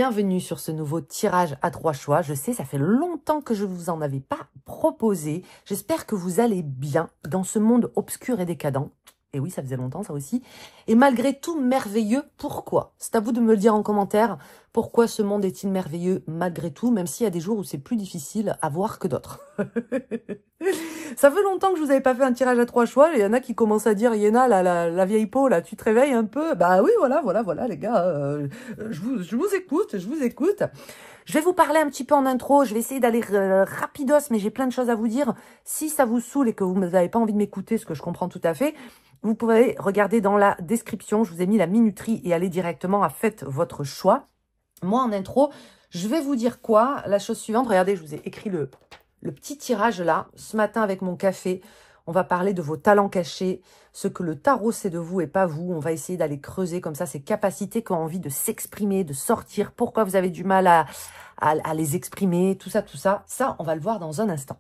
bienvenue sur ce nouveau tirage à 3 choix. Je sais, ça fait longtemps que je vous en avais pas proposé. J'espère que vous allez bien dans ce monde obscur et décadent. Et oui, ça faisait longtemps, ça aussi. Et malgré tout merveilleux, pourquoi? C'est à vous de me le dire en commentaire. Pourquoi ce monde est-il merveilleux malgré tout, même s'il y a des jours où c'est plus difficile à voir que d'autres. Ça fait longtemps que je vous avais pas fait un tirage à 3 choix. Il y en a qui commencent à dire, Yéna, la vieille peau, là, tu te réveilles un peu. Bah oui, voilà, les gars. Je vous écoute. Je vais vous parler un petit peu en intro. Je vais essayer d'aller rapidos, mais j'ai plein de choses à vous dire. Si ça vous saoule et que vous n'avez pas envie de m'écouter, ce que je comprends tout à fait, vous pouvez regarder dans la description. Je vous ai mis la minuterie et aller directement à faites votre choix. Moi, en intro, je vais vous dire quoi? La chose suivante, regardez, je vous ai écrit le petit tirage là. Ce matin, avec mon café, on va parler de vos talents cachés, ce que le tarot sait de vous et pas vous. On va essayer d'aller creuser comme ça ces capacités qui ont envie de s'exprimer, de sortir. Pourquoi vous avez du mal à les exprimer, tout ça. Ça, on va le voir dans un instant.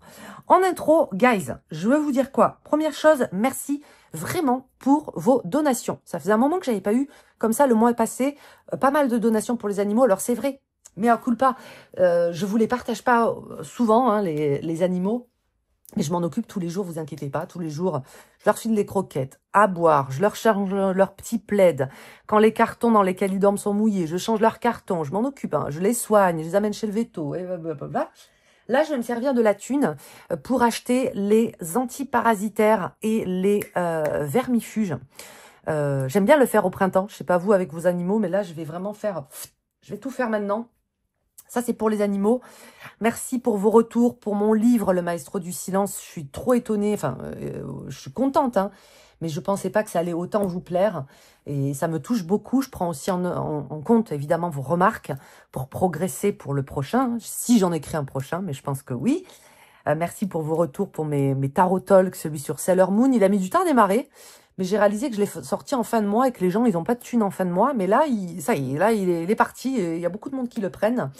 En intro, guys, je veux vous dire quoi? Première chose, merci vraiment pour vos donations. Ça faisait un moment que j'avais pas eu, comme ça, le mois passé, pas mal de donations pour les animaux. Alors, c'est vrai, mais à coup pas, je vous les partage pas souvent, hein, les animaux. Mais je m'en occupe tous les jours, vous inquiétez pas. Tous les jours, je leur file des croquettes, à boire, je leur change leur petit plaid. Quand les cartons dans lesquels ils dorment sont mouillés, je change leurs cartons, je m'en occupe. Hein, je les soigne, je les amène chez le veto. Et blablabla. Là, je vais me servir de la thune pour acheter les antiparasitaires et les vermifuges. J'aime bien le faire au printemps. Je sais pas vous avec vos animaux, mais là, je vais vraiment faire... Je vais tout faire maintenant. Ça, c'est pour les animaux. Merci pour vos retours, pour mon livre, Le Maestro du Silence. Je suis trop étonnée, enfin, je suis contente, hein, mais je pensais pas que ça allait autant vous plaire. Et ça me touche beaucoup. Je prends aussi en compte, évidemment, vos remarques pour progresser pour le prochain, si j'en écris un prochain, mais je pense que oui. Merci pour vos retours, pour mes tarot talks, celui sur Sailor Moon. Il a mis du temps à démarrer, mais j'ai réalisé que je l'ai sorti en fin de mois et que les gens, ils n'ont pas de thunes en fin de mois. Mais là, ça y est, là, il est parti. Il y a beaucoup de monde qui le prennent.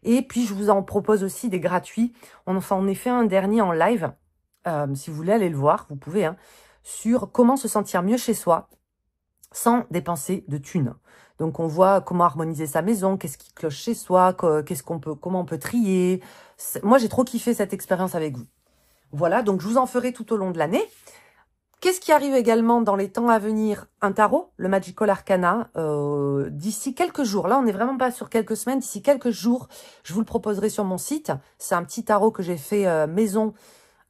Et puis, je vous en propose aussi des gratuits. On en a fait un dernier en live. Si vous voulez aller le voir, vous pouvez. Hein, sur comment se sentir mieux chez soi sans dépenser de thunes. Donc, on voit comment harmoniser sa maison, qu'est-ce qui cloche chez soi, comment on peut trier. Moi, j'ai trop kiffé cette expérience avec vous. Voilà, donc je vous en ferai tout au long de l'année. Qu'est-ce qui arrive également dans les temps à venir? Un tarot, le Magical Arcana, d'ici quelques jours. Là, on n'est vraiment pas sur quelques semaines. D'ici quelques jours, je vous le proposerai sur mon site. C'est un petit tarot que j'ai fait maison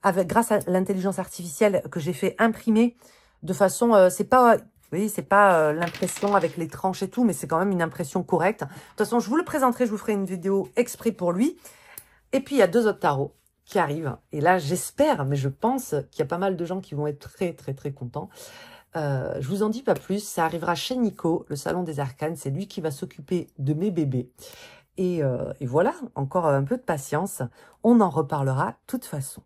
grâce à l'intelligence artificielle que j'ai fait imprimer de façon... c'est pas... Vous voyez, c'est pas l'impression avec les tranches et tout, mais c'est quand même une impression correcte. De toute façon, je vous le présenterai, je vous ferai une vidéo exprès pour lui. Et puis, il y a 2 autres tarots qui arrive. Et là, j'espère, mais je pense qu'il y a pas mal de gens qui vont être très contents. Je vous en dis pas plus. Ça arrivera chez Nico, le Salon des Arcanes. C'est lui qui va s'occuper de mes bébés. Et voilà, encore un peu de patience. On en reparlera de toute façon.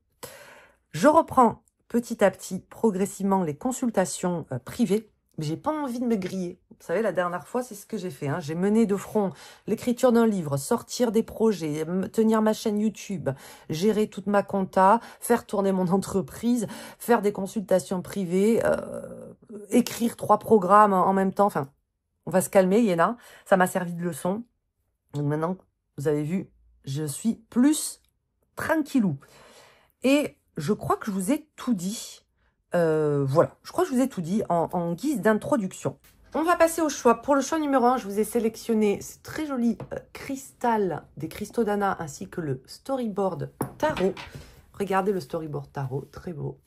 Je reprends petit à petit, progressivement, les consultations privées. Mais j'ai pas envie de me griller. Vous savez, la dernière fois, c'est ce que j'ai fait. Hein. J'ai mené de front l'écriture d'un livre, sortir des projets, tenir ma chaîne YouTube, gérer toute ma compta, faire tourner mon entreprise, faire des consultations privées, écrire 3 programmes en même temps. Enfin, on va se calmer, Yéna. Ça m'a servi de leçon. Donc maintenant, vous avez vu, je suis plus tranquillou. Et je crois que je vous ai tout dit. Voilà, je crois que je vous ai tout dit en guise d'introduction. On va passer au choix. Pour le choix numéro 1, je vous ai sélectionné ce très joli cristal des cristaux d'Anna ainsi que le storyboard tarot. Regardez le storyboard tarot, très beau.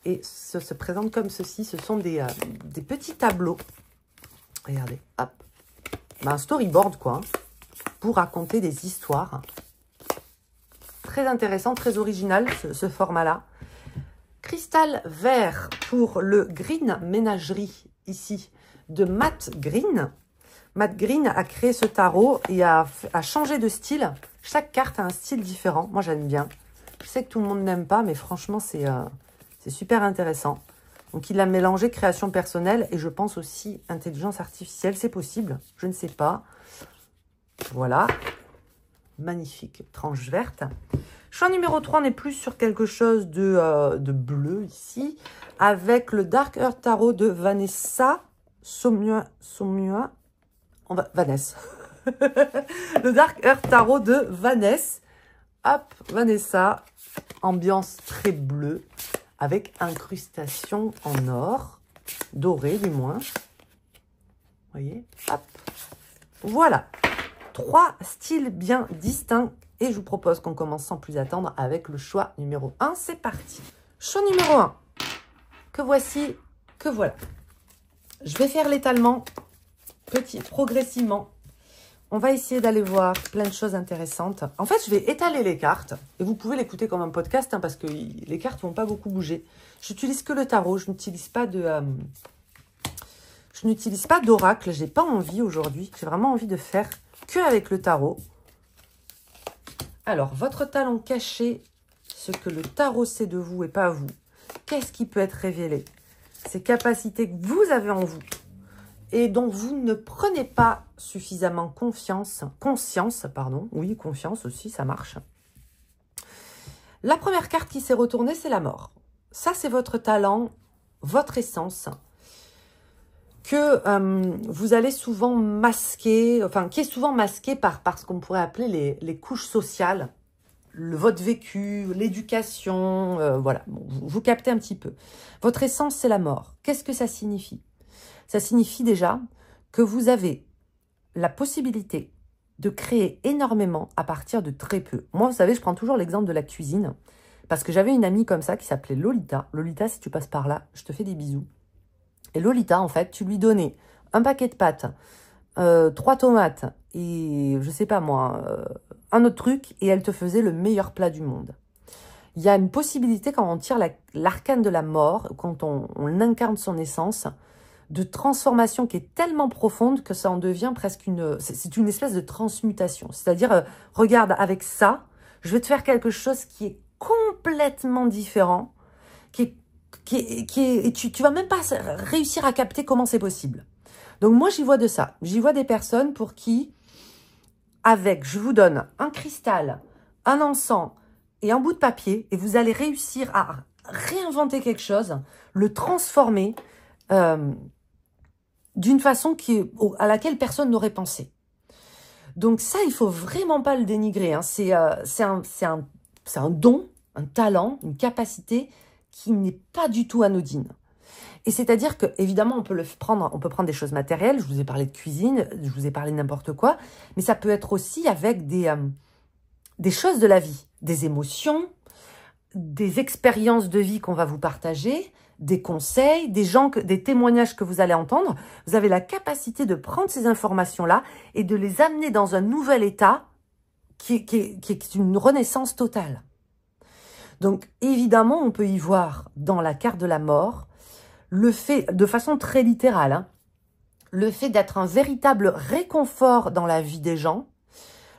Et ce se présente comme ceci. Ce sont des petits tableaux. Regardez, hop. Ben, un storyboard, quoi, hein, pour raconter des histoires. Très intéressant, très original, ce format-là. Cristal vert pour le Green Ménagerie, ici, de Matt Green. Matt Green a créé ce tarot et a changé de style. Chaque carte a un style différent. Moi, j'aime bien. Je sais que tout le monde n'aime pas, mais franchement, c'est super intéressant. Donc, il a mélangé création personnelle et je pense aussi intelligence artificielle. C'est possible, je ne sais pas. Voilà. Magnifique tranche verte. Choix numéro 3, on est plus sur quelque chose de bleu ici, avec le Dark Earth Tarot de Vanessa Vanessa. Le Dark Earth Tarot de Vanessa. Hop, Vanessa, ambiance très bleue, avec incrustation en or, doré du moins. Vous voyez, hop, voilà. 3 styles bien distincts. Et je vous propose qu'on commence sans plus attendre avec le choix numéro 1. C'est parti. Choix numéro 1. Que voici, que voilà. Je vais faire l'étalement progressivement. On va essayer d'aller voir plein de choses intéressantes. En fait, je vais étaler les cartes. Et vous pouvez l'écouter comme un podcast, hein, parce que les cartes ne vont pas beaucoup bouger. Je n'utilise que le tarot. Je n'utilise pas d'oracle. J'ai pas envie aujourd'hui. J'ai vraiment envie de faire que avec le tarot. Alors, votre talent caché, ce que le tarot sait de vous et pas vous. Qu'est-ce qui peut être révélé? Ces capacités que vous avez en vous et dont vous ne prenez pas suffisamment conscience, oui, confiance aussi, ça marche. La première carte qui s'est retournée, c'est la mort. Ça, c'est votre talent, votre essence, que vous allez souvent masquer, enfin, qui est souvent masqué par ce qu'on pourrait appeler les couches sociales, votre vécu, l'éducation, voilà, bon, vous captez un petit peu. Votre essence, c'est la mort. Qu'est-ce que ça signifie? Ça signifie déjà que vous avez la possibilité de créer énormément à partir de très peu. Moi, vous savez, je prends toujours l'exemple de la cuisine, parce que j'avais une amie comme ça qui s'appelait Lolita. Lolita, si tu passes par là, je te fais des bisous. Et Lolita, en fait, tu lui donnais un paquet de pâtes, 3 tomates et, je sais pas moi, un autre truc, et elle te faisait le meilleur plat du monde. Il y a une possibilité, quand on tire l'arcane de la mort, quand on incarne son essence, de transformation qui est tellement profonde que ça en devient presque c'est une espèce de transmutation. C'est-à-dire, regarde, avec ça, je vais te faire quelque chose qui est complètement différent, et tu vas même pas réussir à capter comment c'est possible. Donc moi, j'y vois de ça. J'y vois des personnes pour qui, je vous donne un cristal, un encens et un bout de papier, et vous allez réussir à réinventer quelque chose, le transformer d'une façon à laquelle personne n'aurait pensé. Donc ça, il faut vraiment pas le dénigrer, hein. C'est un don, un talent, une capacité qui n'est pas du tout anodine. Et c'est-à-dire que, évidemment, on peut prendre des choses matérielles. Je vous ai parlé de cuisine, je vous ai parlé de n'importe quoi, mais ça peut être aussi avec des choses de la vie, des émotions, des expériences de vie qu'on va vous partager, des conseils, des témoignages que vous allez entendre. Vous avez la capacité de prendre ces informations-là et de les amener dans un nouvel état qui est une renaissance totale. Donc, évidemment, on peut y voir dans la carte de la mort le fait, de façon très littérale, hein, le fait d'être un véritable réconfort dans la vie des gens,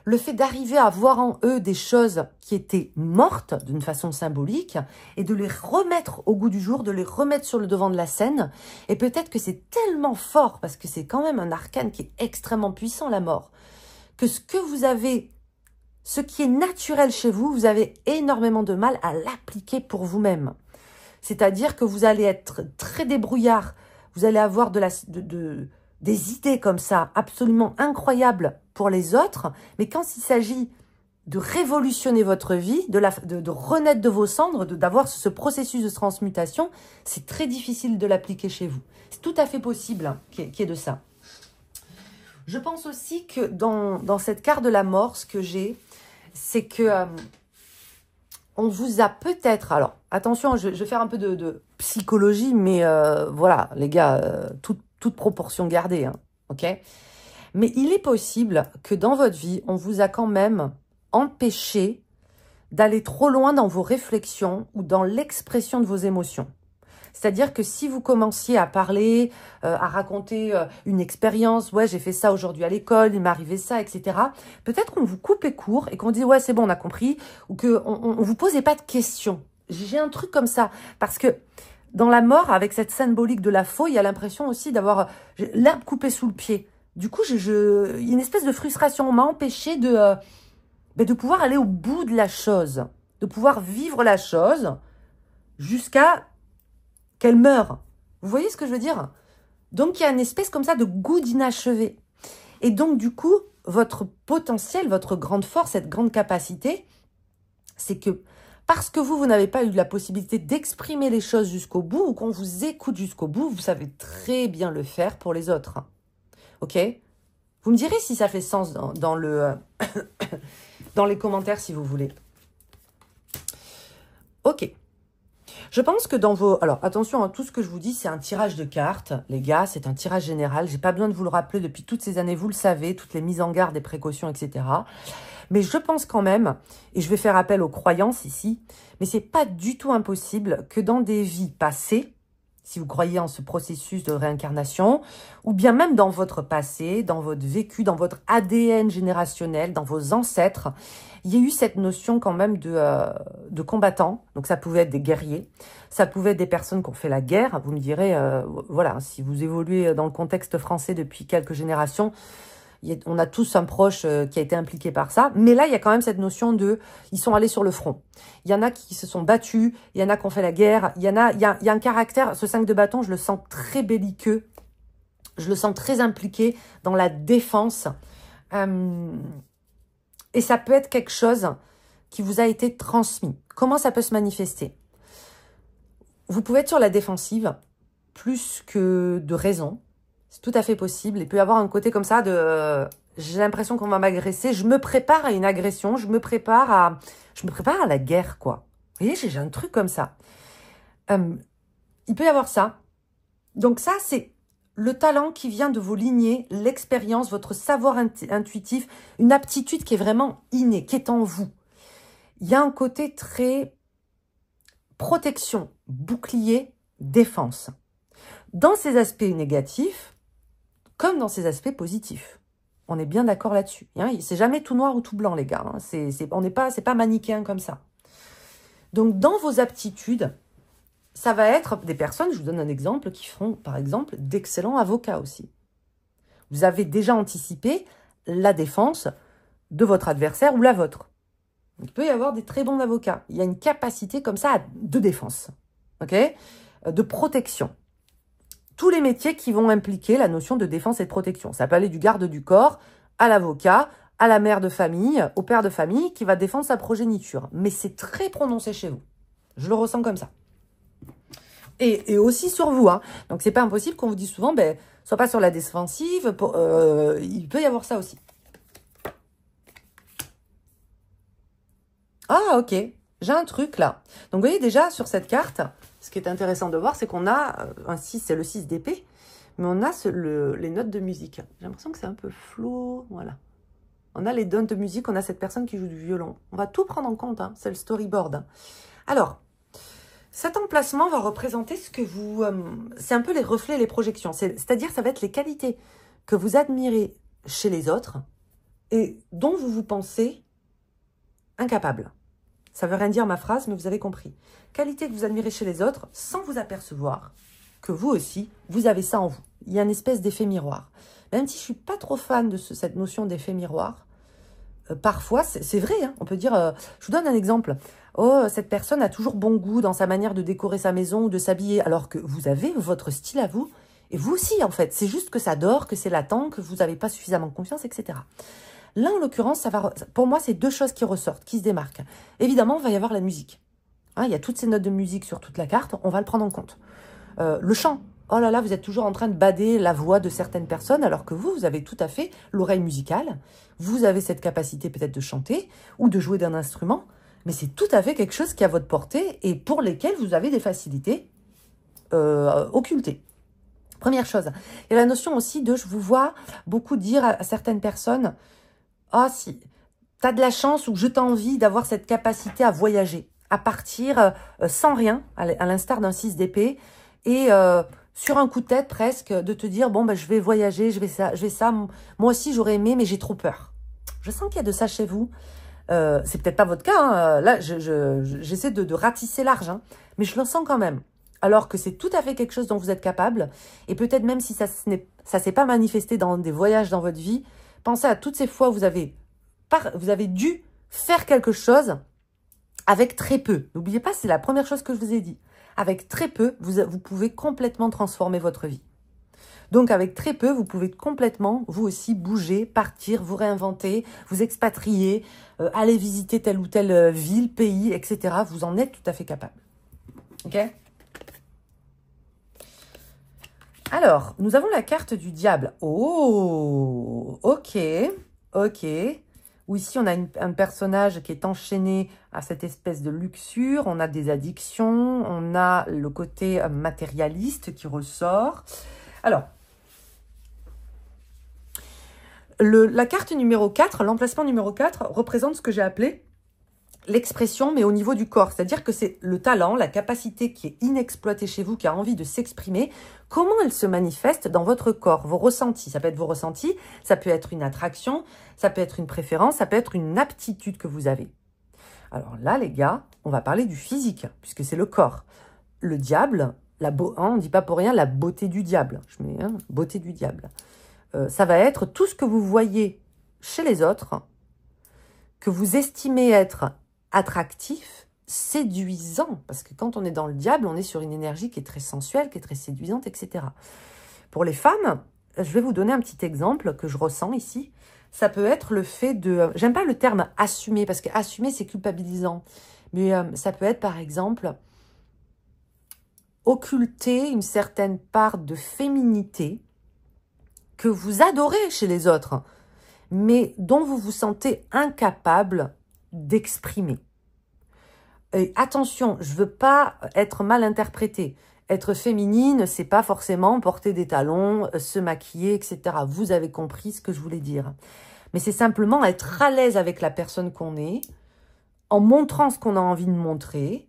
le fait d'arriver à voir en eux des choses qui étaient mortes d'une façon symbolique et de les remettre au goût du jour, de les remettre sur le devant de la scène. Et peut-être que c'est tellement fort, parce que c'est quand même un arcane qui est extrêmement puissant, la mort, que ce qui est naturel chez vous, vous avez énormément de mal à l'appliquer pour vous-même. C'est-à-dire que vous allez être très débrouillard, vous allez avoir des idées comme ça, absolument incroyables pour les autres, mais quand il s'agit de révolutionner votre vie, de renaître de vos cendres, d'avoir ce processus de transmutation, c'est très difficile de l'appliquer chez vous. C'est tout à fait possible, hein, qu'il y ait de ça. Je pense aussi que dans cette carte de la mort, ce que j'ai, c'est que on vous a peut-être... Alors, attention, je vais faire un peu de psychologie, mais voilà, les gars, toute proportion gardée, hein, ok? Mais il est possible que dans votre vie, on vous a quand même empêché d'aller trop loin dans vos réflexions ou dans l'expression de vos émotions. C'est-à-dire que si vous commenciez à parler, à raconter une expérience, ouais, j'ai fait ça aujourd'hui à l'école, il m'est arrivé ça, etc. Peut-être qu'on vous coupait court et qu'on dit, ouais, c'est bon, on a compris, ou qu'on ne vous posait pas de questions. J'ai un truc comme ça, parce que dans la mort, avec cette symbolique de la faux, il y a l'impression aussi d'avoir l'herbe coupée sous le pied. Du coup, il y a une espèce de frustration. On m'a empêché de pouvoir aller au bout de la chose, de pouvoir vivre la chose jusqu'à qu'elle meure. Vous voyez ce que je veux dire? Donc, il y a une espèce comme ça de goût d'inachevé. Et donc, du coup, votre potentiel, votre grande force, cette grande capacité, c'est que parce que vous n'avez pas eu la possibilité d'exprimer les choses jusqu'au bout ou qu'on vous écoute jusqu'au bout, vous savez très bien le faire pour les autres. Ok? Vous me direz si ça fait sens dans les commentaires si vous voulez. Ok. Je pense que dans vos... Alors, attention, tout ce que je vous dis, c'est un tirage de cartes. Les gars, c'est un tirage général. J'ai pas besoin de vous le rappeler depuis toutes ces années. Vous le savez, toutes les mises en garde, les précautions, etc. Mais je pense quand même, et je vais faire appel aux croyances ici, mais c'est pas du tout impossible que dans des vies passées, si vous croyez en ce processus de réincarnation, ou bien même dans votre passé, dans votre vécu, dans votre ADN générationnel, dans vos ancêtres, il y a eu cette notion quand même de combattants. Donc ça pouvait être des guerriers, ça pouvait être des personnes qui ont fait la guerre. Vous me direz, voilà, si vous évoluez dans le contexte français depuis quelques générations, on a tous un proche qui a été impliqué par ça. Mais là, il y a quand même cette notion de... Ils sont allés sur le front. Il y en a qui se sont battus. Il y en a qui ont fait la guerre. Il y a un caractère... Ce 5 de bâton, je le sens très belliqueux. Je le sens très impliqué dans la défense. Et ça peut être quelque chose qui vous a été transmis. Comment ça peut se manifester? Vous pouvez être sur la défensive plus que de raison. C'est tout à fait possible. Il peut y avoir un côté comme ça de j'ai l'impression qu'on va m'agresser. Je me prépare à une agression. Je me prépare à la guerre, quoi. Vous voyez, j'ai un truc comme ça. Il peut y avoir ça. Donc ça, c'est le talent qui vient de vos lignées, l'expérience, votre savoir intuitif, une aptitude qui est vraiment innée, qui est en vous. Il y a un côté très protection, bouclier, défense. Dans ces aspects négatifs, comme dans ses aspects positifs. On est bien d'accord là-dessus. Hein, c'est jamais tout noir ou tout blanc, les gars. Hein. C'est pas manichéen comme ça. Donc, dans vos aptitudes, ça va être des personnes, je vous donne un exemple, qui feront, par exemple, d'excellents avocats aussi. Vous avez déjà anticipé la défense de votre adversaire ou la vôtre. Il peut y avoir des très bons avocats. Il y a une capacité comme ça de défense, ok, de protection. Tous les métiers qui vont impliquer la notion de défense et de protection. Ça peut aller du garde du corps à l'avocat, à la mère de famille, au père de famille qui va défendre sa progéniture. Mais c'est très prononcé chez vous. Je le ressens comme ça. Et aussi sur vous. Hein. Donc, c'est pas impossible qu'on vous dise souvent, ben, sois pas sur la défensive. Il peut y avoir ça aussi. Ah, ok. J'ai un truc là. Donc, vous voyez déjà sur cette carte... Ce qui est intéressant de voir, c'est qu'on a un 6, c'est le 6 d'épée, mais on a les notes de musique. J'ai l'impression que c'est un peu flou, voilà. On a les notes de musique, on a cette personne qui joue du violon. On va tout prendre en compte, hein, c'est le storyboard. Hein. Alors, cet emplacement va représenter ce que vous... c'est un peu les reflets, les projections. C'est-à-dire, ça va être les qualités que vous admirez chez les autres et dont vous vous pensez incapable. Ça veut rien dire ma phrase, mais vous avez compris. Qualité que vous admirez chez les autres, sans vous apercevoir que vous aussi, vous avez ça en vous. Il y a une espèce d'effet miroir. Même si je ne suis pas trop fan de cette notion d'effet miroir, parfois, c'est vrai, hein, on peut dire... je vous donne un exemple. Oh, cette personne a toujours bon goût dans sa manière de décorer sa maison ou de s'habiller, alors que vous avez votre style à vous, et vous aussi, en fait. C'est juste que ça dort, que c'est latent, que vous n'avez pas suffisamment confiance, etc. Là, en l'occurrence, pour moi, c'est deux choses qui ressortent, qui se démarquent. Évidemment, il va y avoir la musique. Hein, il y a toutes ces notes de musique sur toute la carte, on va le prendre en compte. Le chant. Oh là là, vous êtes toujours en train de bader la voix de certaines personnes, alors que vous avez tout à fait l'oreille musicale. Vous avez cette capacité peut-être de chanter ou de jouer d'un instrument, mais c'est tout à fait quelque chose qui est à votre portée et pour lesquels vous avez des facilités occultées. Première chose. Il y a la notion aussi de, je vous vois beaucoup dire à certaines personnes... Ah oh, si, t'as de la chance ou je t'envie d'avoir cette capacité à voyager, à partir sans rien, à l'instar d'un 6 d'épée, et sur un coup de tête presque, de te dire, bon, ben, je vais voyager, je vais ça. Moi aussi, j'aurais aimé, mais j'ai trop peur. Je sens qu'il y a de ça chez vous. C'est peut-être pas votre cas. Hein. Là, j'essaie de ratisser large, hein, mais je le sens quand même. Alors que c'est tout à fait quelque chose dont vous êtes capable. Et peut-être même si ça s'est pas manifesté dans des voyages dans votre vie, pensez à toutes ces fois où vous avez dû faire quelque chose avec très peu. N'oubliez pas, c'est la première chose que je vous ai dit. Avec très peu, vous pouvez complètement transformer votre vie. Donc, avec très peu, vous pouvez complètement, vous aussi, bouger, partir, vous réinventer, vous expatrier, aller visiter telle ou telle ville, pays, etc. Vous en êtes tout à fait capable. Ok? Alors, nous avons la carte du diable. Oh, ok, ok. Où ici, on a un personnage qui est enchaîné à cette espèce de luxure. On a des addictions, on a le côté matérialiste qui ressort. Alors, la carte numéro 4, l'emplacement numéro 4, représente ce que j'ai appelé l'expression, mais au niveau du corps. C'est-à-dire que c'est le talent, la capacité qui est inexploitée chez vous, qui a envie de s'exprimer. Comment elle se manifeste dans votre corps, vos ressentis. Ça peut être vos ressentis, ça peut être une attraction, ça peut être une préférence, ça peut être une aptitude que vous avez. Alors là, les gars, on va parler du physique, puisque c'est le corps. Le diable, on ne dit pas pour rien la beauté du diable. Je mets beauté du diable. Ça va être tout ce que vous voyez chez les autres, que vous estimez être attractif, séduisant, parce que quand on est dans le diable, on est sur une énergie qui est très sensuelle, qui est très séduisante, etc. Pour les femmes, je vais vous donner un petit exemple que je ressens ici. Ça peut être le fait de... J'aime pas le terme assumer, parce que assumer, c'est culpabilisant. Mais ça peut être, par exemple, occulter une certaine part de féminité que vous adorez chez les autres, mais dont vous vous sentez incapable d'exprimer. Et attention, je veux pas être mal interprétée. Être féminine, c'est pas forcément porter des talons, se maquiller, etc. Vous avez compris ce que je voulais dire. Mais c'est simplement être à l'aise avec la personne qu'on est, en montrant ce qu'on a envie de montrer,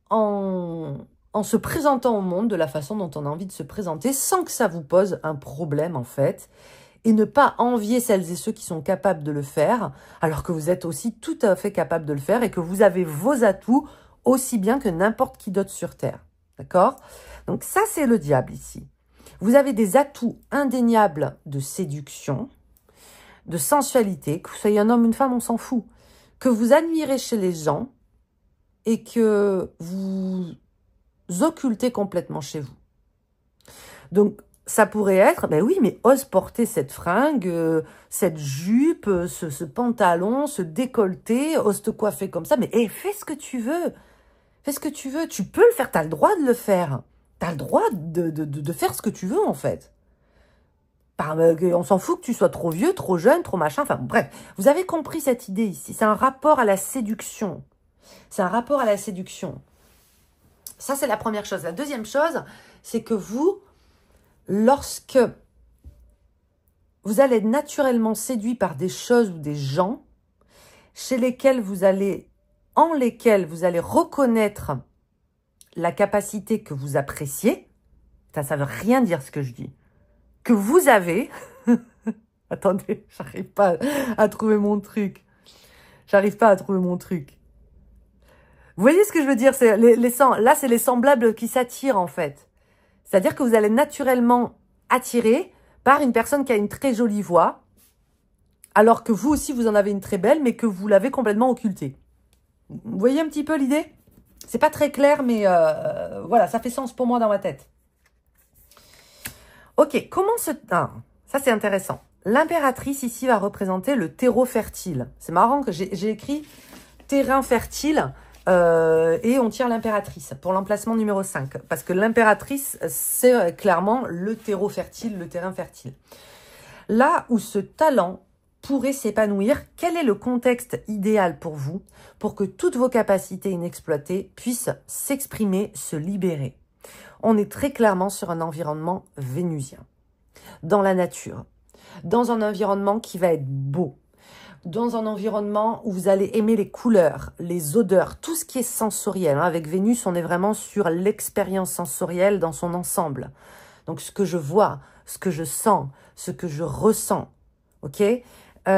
en se présentant au monde de la façon dont on a envie de se présenter, sans que ça vous pose un problème, en fait. Et ne pas envier celles et ceux qui sont capables de le faire, alors que vous êtes aussi tout à fait capable de le faire et que vous avez vos atouts aussi bien que n'importe qui d'autre sur Terre. D'accord? Donc ça, c'est le diable ici. Vous avez des atouts indéniables de séduction, de sensualité, que vous soyez un homme, une femme, on s'en fout, que vous admirez chez les gens et que vous occultez complètement chez vous. Donc, ça pourrait être, ben oui, mais ose porter cette fringue, cette jupe, ce pantalon, ce décolleté, ose te coiffer comme ça. Mais fais ce que tu veux. Fais ce que tu veux. Tu peux le faire, tu as le droit de le faire. Tu as le droit de faire ce que tu veux, en fait. On s'en fout que tu sois trop vieux, trop jeune, trop machin. Enfin, bref, vous avez compris cette idée ici. C'est un rapport à la séduction. C'est un rapport à la séduction. Ça, c'est la première chose. La deuxième chose, c'est que lorsque vous allez être naturellement séduit par des choses ou des gens en lesquels vous allez reconnaître la capacité que vous appréciez, ça ne veut rien dire ce que je dis, que vous avez, attendez, j'arrive pas à trouver mon truc, Vous voyez ce que je veux dire? Là, c'est les semblables qui s'attirent, en fait. C'est-à-dire que vous allez naturellement attirer par une personne qui a une très jolie voix, alors que vous aussi, vous en avez une très belle, mais que vous l'avez complètement occultée. Vous voyez un petit peu l'idée? C'est pas très clair, mais voilà, ça fait sens pour moi dans ma tête. Ok, ça c'est intéressant. L'impératrice ici va représenter le terreau fertile. C'est marrant que j'ai écrit terrain fertile, et on tire l'impératrice pour l'emplacement numéro 5. Parce que l'impératrice, c'est clairement le terreau fertile, le terrain fertile. Là où ce talent pourrait s'épanouir, quel est le contexte idéal pour vous pour que toutes vos capacités inexploitées puissent s'exprimer, se libérer? On est très clairement sur un environnement vénusien, dans la nature, dans un environnement qui va être beau, dans un environnement où vous allez aimer les couleurs, les odeurs, tout ce qui est sensoriel. Avec Vénus, on est vraiment sur l'expérience sensorielle dans son ensemble. Donc, ce que je vois, ce que je sens, ce que je ressens. Ok? Vous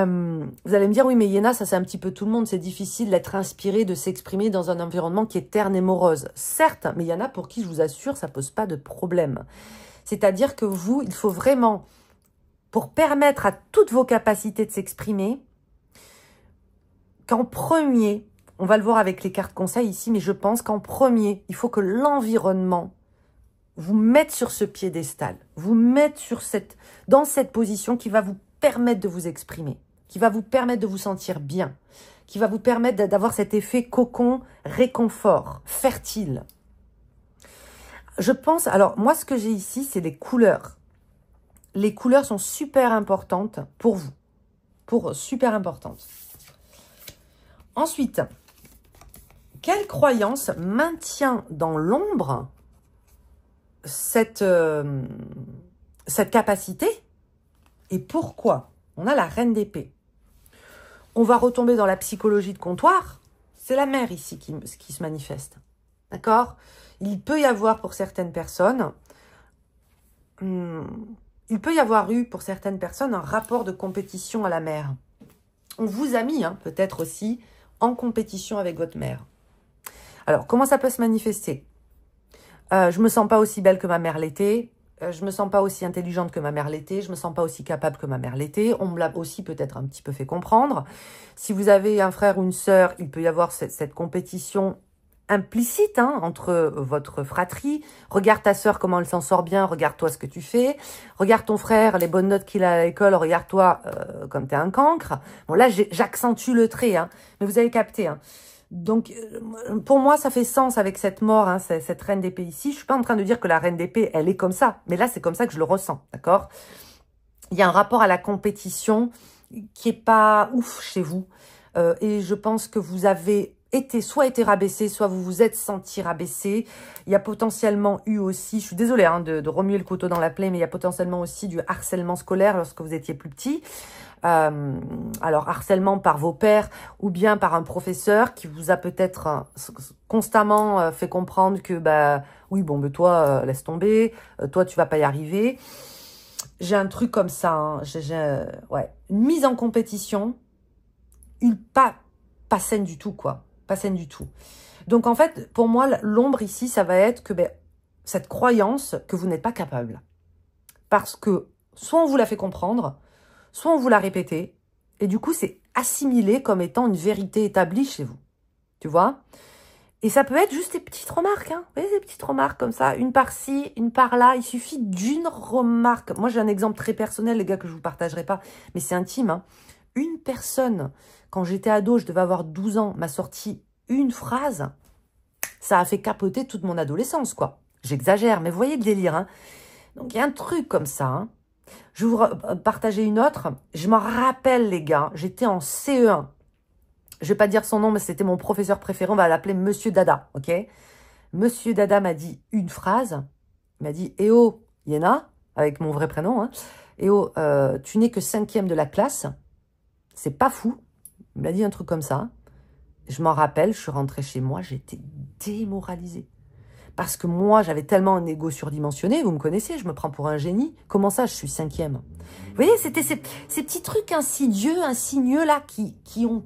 allez me dire, oui, mais Yéna, ça c'est un petit peu tout le monde. C'est difficile d'être inspiré, de s'exprimer dans un environnement qui est terne et morose. Certes, mais il y en a pour qui, je vous assure, ça pose pas de problème. C'est-à-dire que vous, il faut vraiment, pour permettre à toutes vos capacités de s'exprimer, qu'en premier, on va le voir avec les cartes conseils ici, mais je pense qu'en premier, il faut que l'environnement vous mettre sur ce piédestal, vous mettre dans cette position qui va vous permettre de vous exprimer, qui va vous permettre de vous sentir bien, qui va vous permettre d'avoir cet effet cocon, réconfort, fertile. Je pense, alors moi ce que j'ai ici, c'est les couleurs. Les couleurs sont super importantes pour vous, super importantes. Ensuite, quelle croyance maintient dans l'ombre cette capacité et pourquoi? On a la reine d'épée. On va retomber dans la psychologie de comptoir. C'est la mère ici qui se manifeste. D'accord? Il peut y avoir pour certaines personnes, il peut y avoir eu pour certaines personnes un rapport de compétition à la mère. On vous a mis peut-être aussi en compétition avec votre mère. Alors, comment ça peut se manifester? Je me sens pas aussi belle que ma mère l'était. Je me sens pas aussi intelligente que ma mère l'était. Je me sens pas aussi capable que ma mère l'était. On me l'a aussi peut-être un petit peu fait comprendre. Si vous avez un frère ou une sœur, il peut y avoir cette compétition implicite entre votre fratrie. Regarde ta sœur, comment elle s'en sort bien. Regarde-toi ce que tu fais. Regarde ton frère, les bonnes notes qu'il a à l'école. Regarde-toi comme t'es un cancre. Bon, là, j'accentue le trait, mais vous avez capté, Donc, pour moi, ça fait sens avec cette mort, cette reine d'épée ici. Je suis pas en train de dire que la reine d'épée, elle est comme ça. Mais là, c'est comme ça que je le ressens, d'accord? Il y a un rapport à la compétition qui est pas ouf chez vous. Et je pense que vous avez soit été rabaissé, soit vous vous êtes senti rabaissé. Il y a potentiellement eu aussi, je suis désolée de remuer le couteau dans la plaie, mais il y a potentiellement aussi du harcèlement scolaire lorsque vous étiez plus petit. Alors, harcèlement par vos pairs ou bien par un professeur qui vous a peut-être constamment fait comprendre que, oui, bon, toi, laisse tomber, toi, tu vas pas y arriver. J'ai un truc comme ça, ouais, une mise en compétition, pas saine du tout, quoi. Pas saine du tout. Donc, en fait, pour moi, l'ombre ici, ça va être que cette croyance que vous n'êtes pas capable. Parce que soit on vous l'a fait comprendre, soit on vous l'a répété, et du coup, c'est assimilé comme étant une vérité établie chez vous. Tu vois? Et ça peut être juste des petites remarques, Vous voyez, des petites remarques comme ça, une par-ci, une par-là. Il suffit d'une remarque. Moi, j'ai un exemple très personnel, les gars, que je vous partagerai pas, mais c'est intime, Une personne, quand j'étais ado, je devais avoir 12 ans, m'a sorti une phrase, ça a fait capoter toute mon adolescence, quoi. J'exagère, mais vous voyez le délire, Donc, il y a un truc comme ça, Je vais vous partager une autre. Je m'en rappelle, les gars. J'étais en CE1. Je vais pas dire son nom, mais c'était mon professeur préféré. On va l'appeler Monsieur Dada, ok? Monsieur Dada m'a dit une phrase. Il m'a dit, eh oh, Yéna, avec mon vrai prénom, eh oh, tu n'es que 5e de la classe. C'est pas fou. Il m'a dit un truc comme ça. Je m'en rappelle, je suis rentrée chez moi, j'étais démoralisée. Parce que moi, j'avais tellement un ego surdimensionné, vous me connaissez, je me prends pour un génie. Comment ça, je suis 5e? Vous voyez, c'était ces petits trucs insidieux là, qui ont...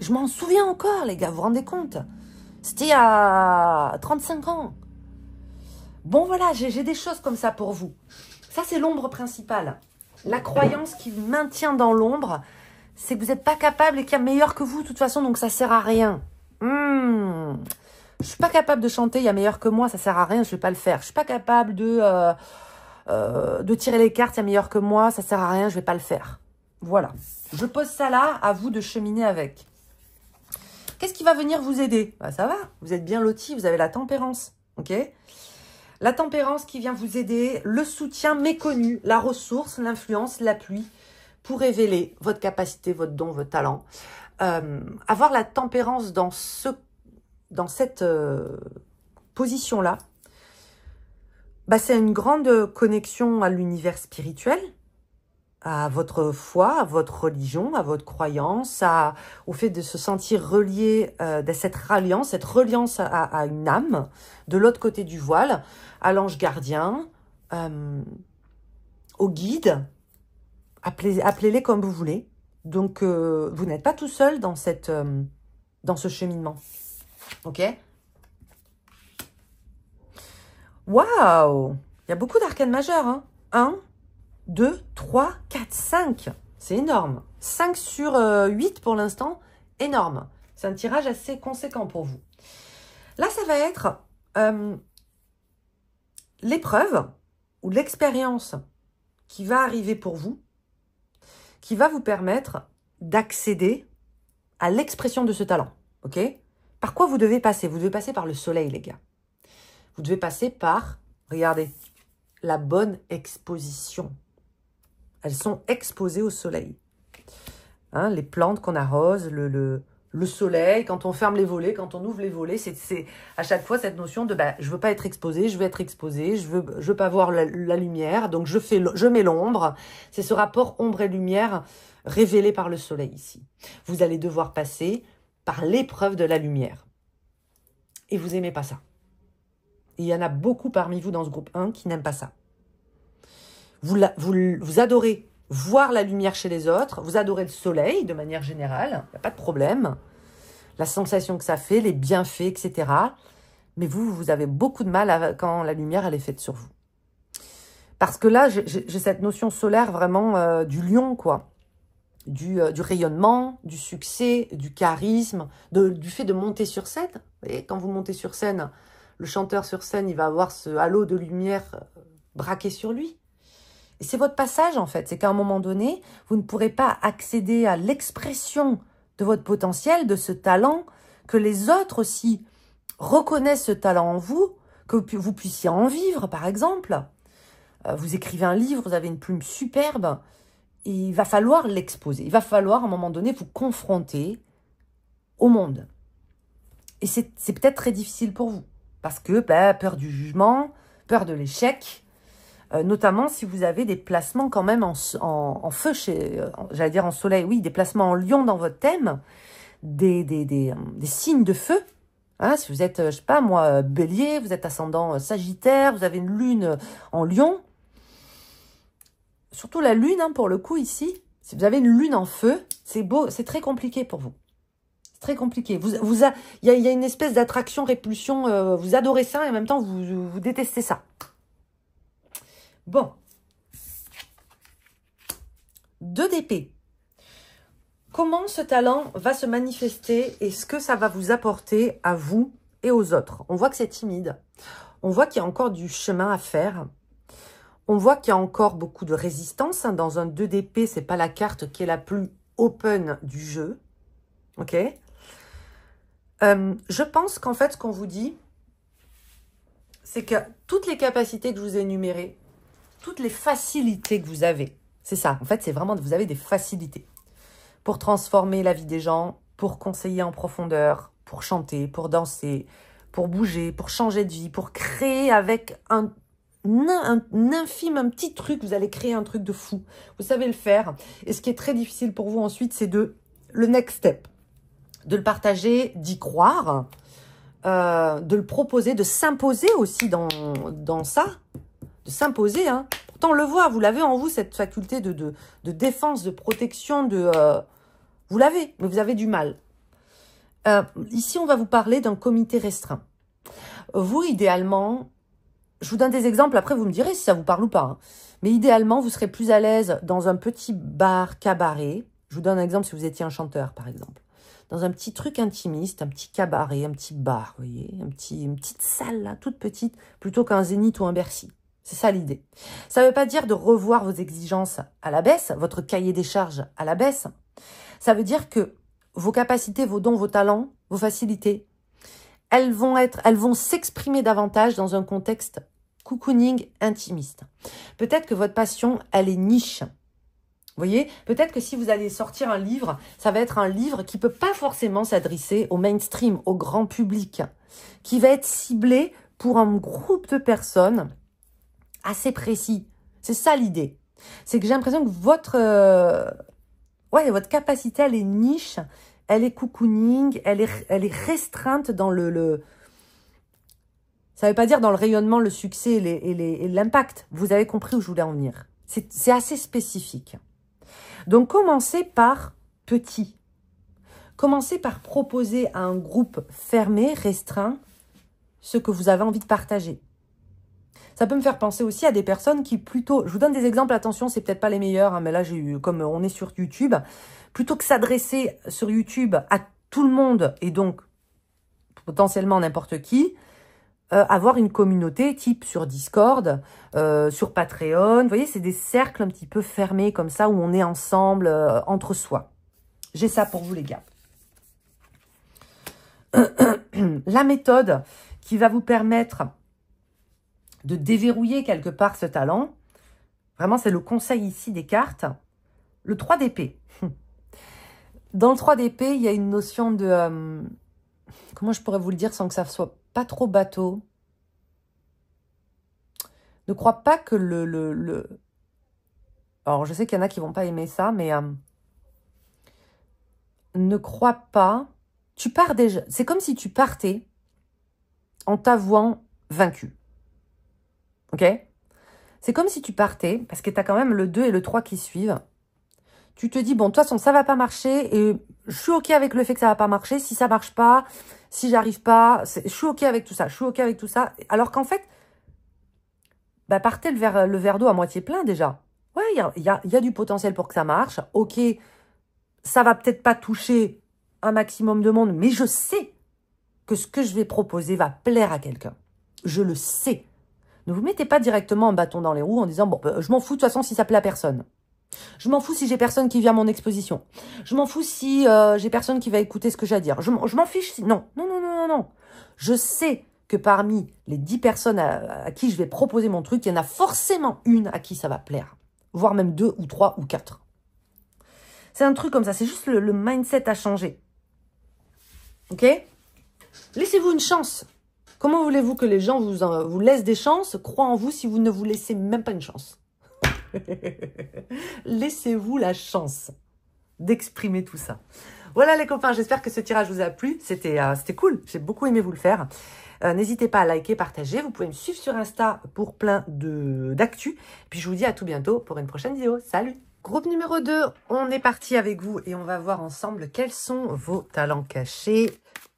Je m'en souviens encore, les gars, vous vous rendez compte? C'était à 35 ans. Bon, voilà, j'ai des choses comme ça pour vous. Ça, c'est l'ombre principale. La croyance qui maintient dans l'ombre, c'est que vous n'êtes pas capable et qu'il y a meilleur que vous, de toute façon, donc ça sert à rien. Je suis pas capable de chanter, il y a meilleur que moi, ça sert à rien, je vais pas le faire. Je suis pas capable de tirer les cartes, il y a meilleur que moi, ça sert à rien, je vais pas le faire. Voilà. Je pose ça là, à vous de cheminer avec. Qu'est-ce qui va venir vous aider? Ça va, vous êtes bien lotis, vous avez la tempérance, ok? La tempérance qui vient vous aider, le soutien méconnu, la ressource, l'influence, l'appui pour révéler votre capacité, votre don, votre talent. Avoir la tempérance dans cette position-là, c'est une grande connexion à l'univers spirituel, à votre foi, à votre religion, à votre croyance, au fait de se sentir relié, de cette reliance à une âme, de l'autre côté du voile, à l'ange gardien, au guide, appelez-les comme vous voulez. Donc, vous n'êtes pas tout seul dans ce cheminement. Ok? Waouh! Il y a beaucoup d'arcanes majeures. 1, 2, 3, 4, 5. C'est énorme. 5 sur 8 pour l'instant. Énorme. C'est un tirage assez conséquent pour vous. Là, ça va être l'épreuve ou l'expérience qui va arriver pour vous, qui va vous permettre d'accéder à l'expression de ce talent, ok? Par quoi vous devez passer? Vous devez passer par le soleil, les gars. Vous devez passer par, regardez, la bonne exposition. Elles sont exposées au soleil. Hein, les plantes qu'on arrose, le soleil, quand on ferme les volets, quand on ouvre les volets, c'est à chaque fois cette notion de je veux pas être exposé, je veux être exposé, je veux pas voir la lumière, donc je mets l'ombre. C'est ce rapport ombre et lumière révélé par le soleil ici. Vous allez devoir passer par l'épreuve de la lumière. Et vous aimez pas ça. Et il y en a beaucoup parmi vous dans ce groupe 1 qui n'aiment pas ça. Vous adorez voir la lumière chez les autres, vous adorez le soleil de manière générale, il n'y a pas de problème, la sensation que ça fait, les bienfaits, etc. Mais vous avez beaucoup de mal quand la lumière elle est faite sur vous. Parce que là, j'ai cette notion solaire vraiment du lion, quoi. Du rayonnement, du succès, du charisme, du fait de monter sur scène. Vous voyez, quand vous montez sur scène, le chanteur sur scène, il va avoir ce halo de lumière braqué sur lui. Et c'est votre passage, en fait. C'est qu'à un moment donné, vous ne pourrez pas accéder à l'expression de votre potentiel, de ce talent, que les autres aussi reconnaissent ce talent en vous, que vous puissiez en vivre, par exemple. Vous écrivez un livre, vous avez une plume superbe, et il va falloir l'exposer. Il va falloir, à un moment donné, vous confronter au monde. Et c'est peut-être très difficile pour vous, parce que peur du jugement, peur de l'échec, notamment si vous avez des placements quand même en feu, j'allais dire en soleil, oui, des placements en lion dans votre thème, des signes de feu. Hein, si vous êtes, je sais pas moi, bélier, vous êtes ascendant sagittaire, vous avez une lune en lion. Surtout la lune, hein, pour le coup, ici, si vous avez une lune en feu, c'est beau, c'est très compliqué pour vous. C'est très compliqué. Il y a une espèce d'attraction-répulsion, vous adorez ça et en même temps, vous détestez ça. Bon. 2 d'épée. Comment ce talent va se manifester et ce que ça va vous apporter à vous et aux autres? On voit que c'est timide. On voit qu'il y a encore du chemin à faire. On voit qu'il y a encore beaucoup de résistance. Dans un 2 d'épée, c'est pas la carte qui est la plus open du jeu. Ok? Je pense qu'en fait, ce qu'on vous dit, c'est que toutes les capacités que je vous ai énumérées, toutes les facilités que vous avez, c'est ça. En fait, c'est vraiment que vous avez des facilités pour transformer la vie des gens, pour conseiller en profondeur, pour chanter, pour danser, pour bouger, pour changer de vie, pour créer avec un petit truc. Vous allez créer un truc de fou. Vous savez le faire. Et ce qui est très difficile pour vous ensuite, c'est le next step. De le partager, d'y croire, de le proposer, de s'imposer aussi dans ça. De s'imposer, hein. Pourtant, on le voit, vous l'avez en vous, cette faculté de défense, de protection, vous l'avez, mais vous avez du mal. Ici, on va vous parler d'un comité restreint. Vous, idéalement, je vous donne des exemples, après vous me direz si ça vous parle ou pas. Hein. Mais idéalement, vous serez plus à l'aise dans un petit bar cabaret. Je vous donne un exemple si vous étiez un chanteur, par exemple. Dans un petit truc intimiste, un petit cabaret, un petit bar, vous voyez, une petite salle, là, toute petite, plutôt qu'un Zénith ou un Bercy. C'est ça l'idée. Ça ne veut pas dire de revoir vos exigences à la baisse, votre cahier des charges à la baisse. Ça veut dire que vos capacités, vos dons, vos talents, vos facilités, elles vont s'exprimer davantage dans un contexte cocooning intimiste. Peut-être que votre passion, elle est niche. Vous voyez, peut-être que si vous allez sortir un livre, ça va être un livre qui ne peut pas forcément s'adresser au mainstream, au grand public, qui va être ciblé pour un groupe de personnes assez précis. C'est ça l'idée. C'est que j'ai l'impression que votre capacité, elle est niche, elle est cocooning, elle est restreinte dans ça ne veut pas dire dans le rayonnement, le succès et l'impact. Vous avez compris où je voulais en venir. C'est assez spécifique. Donc, commencez par petit. Commencez par proposer à un groupe fermé, restreint, ce que vous avez envie de partager. Ça peut me faire penser aussi à des personnes qui plutôt... Je vous donne des exemples, attention, c'est peut-être pas les meilleurs, hein, mais là, comme on est sur YouTube, plutôt que s'adresser sur YouTube à tout le monde, et donc potentiellement n'importe qui, avoir une communauté type sur Discord, sur Patreon. Vous voyez, c'est des cercles un petit peu fermés comme ça où on est ensemble, entre soi. J'ai ça pour vous les gars. La méthode qui va vous permettre de déverrouiller quelque part ce talent, vraiment c'est le conseil ici des cartes, le 3 d'épée. Dans le 3 d'épée, il y a une notion de... comment je pourrais vous le dire sans que ça soit pas trop bateau? Ne crois pas que Alors, je sais qu'il y en a qui vont pas aimer ça, mais... ne crois pas... Tu pars déjà... C'est comme si tu partais en t'avouant vaincu. Ok? C'est comme si tu partais, parce que tu as quand même le 2 et le 3 qui suivent. Tu te dis, bon, de toute façon, ça va pas marcher, et je suis OK avec le fait que ça va pas marcher. Si ça marche pas, si j'arrive pas, je suis OK avec tout ça, je suis OK avec tout ça. Alors qu'en fait, bah, partez le verre d'eau à moitié plein déjà. Ouais, il y a du potentiel pour que ça marche. OK, ça va peut-être pas toucher un maximum de monde, mais je sais que ce que je vais proposer va plaire à quelqu'un. Je le sais. Ne vous mettez pas directement un bâton dans les roues en disant, bon, je m'en fous de toute façon si ça plaît à personne. Je m'en fous si j'ai personne qui vient à mon exposition. Je m'en fous si j'ai personne qui va écouter ce que j'ai à dire. Je m'en fiche si... Non, non, non, non, non, non. Je sais que parmi les 10 personnes à qui je vais proposer mon truc, il y en a forcément une à qui ça va plaire. Voire même 2 ou 3 ou 4. C'est un truc comme ça. C'est juste le mindset à changer. Ok? Laissez-vous une chance. Comment voulez-vous que les gens vous laissent des chances, croient en vous si vous ne vous laissez même pas une chance? Laissez-vous la chance d'exprimer tout ça. Voilà les copains, j'espère que ce tirage vous a plu. C'était cool, j'ai beaucoup aimé vous le faire. N'hésitez pas à liker, partager. Vous pouvez me suivre sur Insta pour plein d'actu. Puis je vous dis à tout bientôt pour une prochaine vidéo. Salut! Groupe numéro 2, on est parti avec vous et on va voir ensemble quels sont vos talents cachés,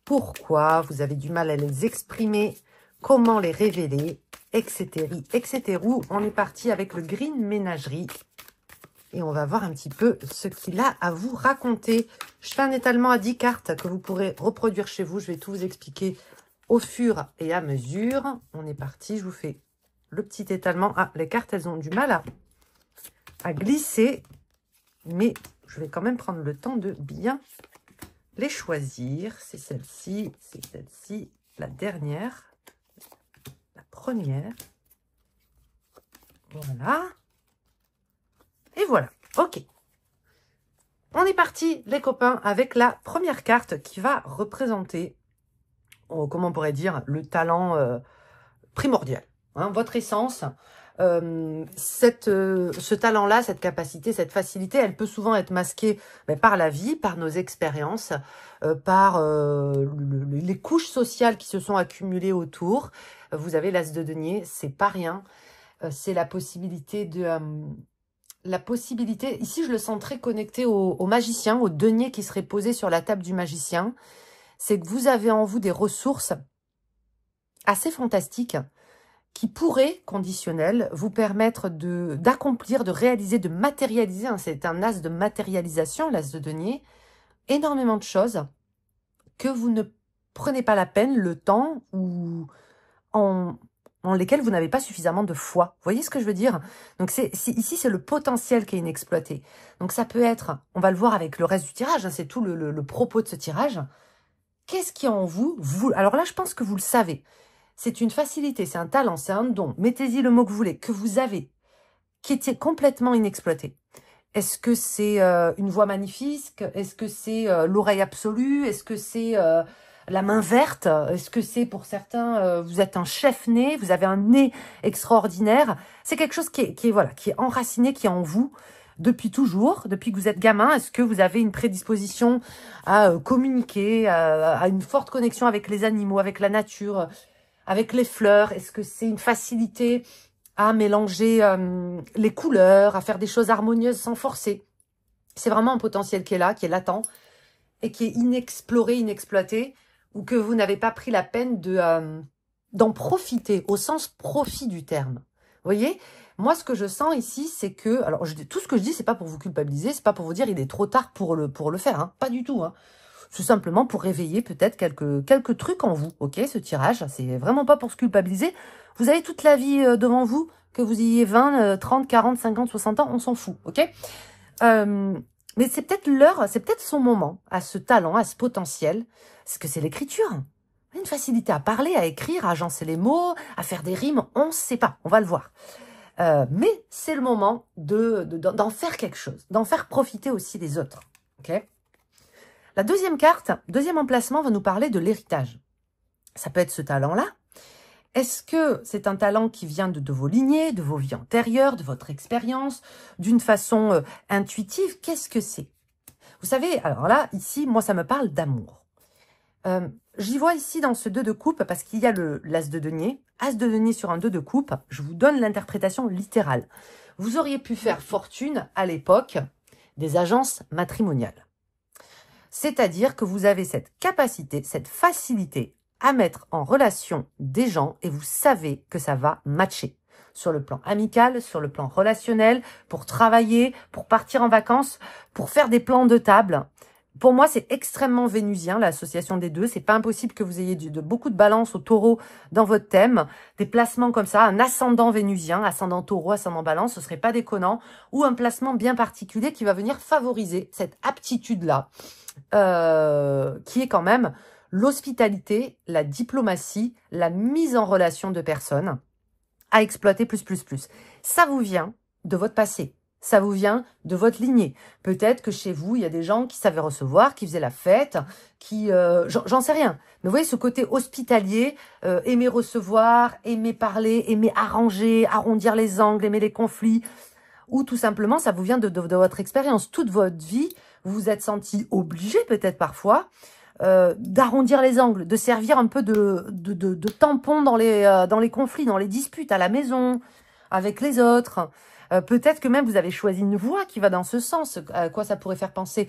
pourquoi vous avez du mal à les exprimer, comment les révéler, etc. etc. On est parti avec le Green Ménagerie et on va voir un petit peu ce qu'il a à vous raconter. Je fais un étalement à 10 cartes que vous pourrez reproduire chez vous. Je vais tout vous expliquer au fur et à mesure. On est parti, je vous fais le petit étalement. Ah, les cartes, elles ont du mal à glisser, mais je vais quand même prendre le temps de bien les choisir. C'est celle-ci, c'est celle-ci, la dernière, la première. Voilà. Et voilà. OK. On est parti, les copains, avec la première carte qui va représenter, comment on pourrait dire, le talent primordial. Hein, votre essence. Ce talent-là, cette capacité, cette facilité, elle peut souvent être masquée par la vie, par nos expériences, par les couches sociales qui se sont accumulées autour. Vous avez l'as de denier, c'est pas rien. C'est la possibilité de... ici je le sens très connecté au magicien, au denier qui serait posé sur la table du magicien. C'est que vous avez en vous des ressources assez fantastiques qui pourrait, conditionnel, vous permettre d'accomplir, de réaliser, de matérialiser, hein, c'est un as de matérialisation, l'as de denier, énormément de choses que vous ne prenez pas la peine, le temps, ou en lesquelles vous n'avez pas suffisamment de foi. Vous voyez ce que je veux dire? Donc ici, c'est le potentiel qui est inexploité. Donc ça peut être, on va le voir avec le reste du tirage, hein, c'est tout le propos de ce tirage. Qu'est-ce qui est en vous? Alors là, je pense que vous le savez. C'est une facilité, c'est un talent, c'est un don. Mettez-y le mot que vous voulez, que vous avez, qui était complètement inexploité. Est-ce que c'est une voix magnifique? Est-ce que c'est l'oreille absolue? Est-ce que c'est la main verte? Est-ce que c'est pour certains, vous êtes un chef-nez, vous avez un nez extraordinaire? C'est quelque chose qui est enraciné, qui est en vous depuis toujours, depuis que vous êtes gamin. Est-ce que vous avez une prédisposition à communiquer, à une forte connexion avec les animaux, avec la nature, avec les fleurs? Est-ce que c'est une facilité à mélanger les couleurs, à faire des choses harmonieuses sans forcer? C'est vraiment un potentiel qui est là, qui est latent et qui est inexploré, inexploité, ou que vous n'avez pas pris la peine d'en profiter, au sens profit du terme. Vous voyez? Moi, ce que je sens ici, c'est que... Alors, tout ce que je dis, c'est pas pour vous culpabiliser, c'est pas pour vous dire il est trop tard pour le faire, hein, pas du tout. Hein. tout simplement pour réveiller peut-être quelques trucs en vous, ok? Ce tirage, c'est vraiment pas pour se culpabiliser. Vous avez toute la vie devant vous, que vous ayez 20, 30, 40, 50, 60 ans, on s'en fout, ok? Mais c'est peut-être l'heure, c'est peut-être son moment, à ce talent, à ce potentiel, parce que c'est l'écriture. Une facilité à parler, à écrire, à agencer les mots, à faire des rimes, on ne sait pas, on va le voir. Mais c'est le moment d'en faire quelque chose, d'en faire profiter aussi les autres. Okay, la deuxième carte, deuxième emplacement, va nous parler de l'héritage. Ça peut être ce talent-là. Est-ce que c'est un talent qui vient de vos lignées, de vos vies antérieures, de votre expérience, d'une façon intuitive? Qu'est-ce que c'est? Vous savez, alors là, ici, moi, ça me parle d'amour. J'y vois ici dans ce 2 de coupe, parce qu'il y a l'as de denier. As de denier sur un 2 de coupe, je vous donne l'interprétation littérale. Vous auriez pu faire fortune à l'époque des agences matrimoniales. C'est-à-dire que vous avez cette capacité, cette facilité à mettre en relation des gens et vous savez que ça va matcher. Sur le plan amical, sur le plan relationnel, pour travailler, pour partir en vacances, pour faire des plans de table. Pour moi, c'est extrêmement vénusien, l'association des deux. C'est pas impossible que vous ayez beaucoup de balance au taureau dans votre thème. Des placements comme ça, un ascendant vénusien, ascendant taureau, ascendant balance, ce serait pas déconnant. Ou un placement bien particulier qui va venir favoriser cette aptitude-là, qui est quand même l'hospitalité, la diplomatie, la mise en relation de personnes à exploiter plus. Ça vous vient de votre passé. Ça vous vient de votre lignée. Peut-être que chez vous, il y a des gens qui savaient recevoir, qui faisaient la fête, qui... j'en sais rien. Mais vous voyez, ce côté hospitalier, aimer recevoir, aimer parler, aimer arranger, arrondir les angles, aimer les conflits, ou tout simplement, ça vous vient de votre expérience. Toute votre vie, vous vous êtes senti obligé, peut-être parfois, d'arrondir les angles, de servir un peu de tampon dans les conflits, dans les disputes, à la maison, avec les autres. Peut-être que même vous avez choisi une voie qui va dans ce sens. À quoi ça pourrait faire penser?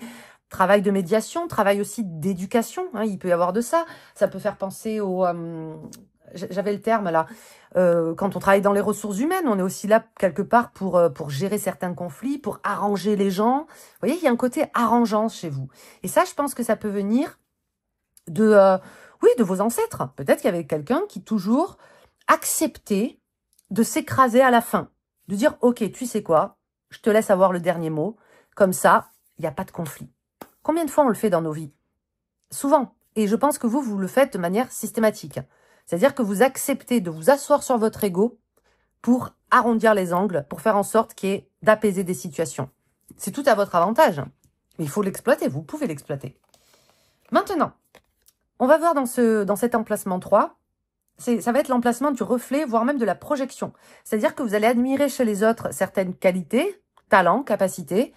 Travail de médiation, travail aussi d'éducation, hein, il peut y avoir de ça. Ça peut faire penser au... j'avais le terme là. Quand on travaille dans les ressources humaines, on est aussi là quelque part pour gérer certains conflits, pour arranger les gens. Vous voyez, il y a un côté arrangeance chez vous. Et ça, je pense que ça peut venir de vos ancêtres. Peut-être qu'il y avait quelqu'un qui toujours acceptait de s'écraser à la fin. De dire, ok, tu sais quoi, je te laisse avoir le dernier mot. Comme ça, il n'y a pas de conflit. Combien de fois on le fait dans nos vies? Souvent. Et je pense que vous le faites de manière systématique. C'est-à-dire que vous acceptez de vous asseoir sur votre ego pour arrondir les angles, pour faire en sorte qu'il y ait d'apaiser des situations. C'est tout à votre avantage. Mais il faut l'exploiter, vous pouvez l'exploiter. Maintenant, on va voir dans cet emplacement 3, ça va être l'emplacement du reflet, voire même de la projection. C'est-à-dire que vous allez admirer chez les autres certaines qualités, talents, capacités,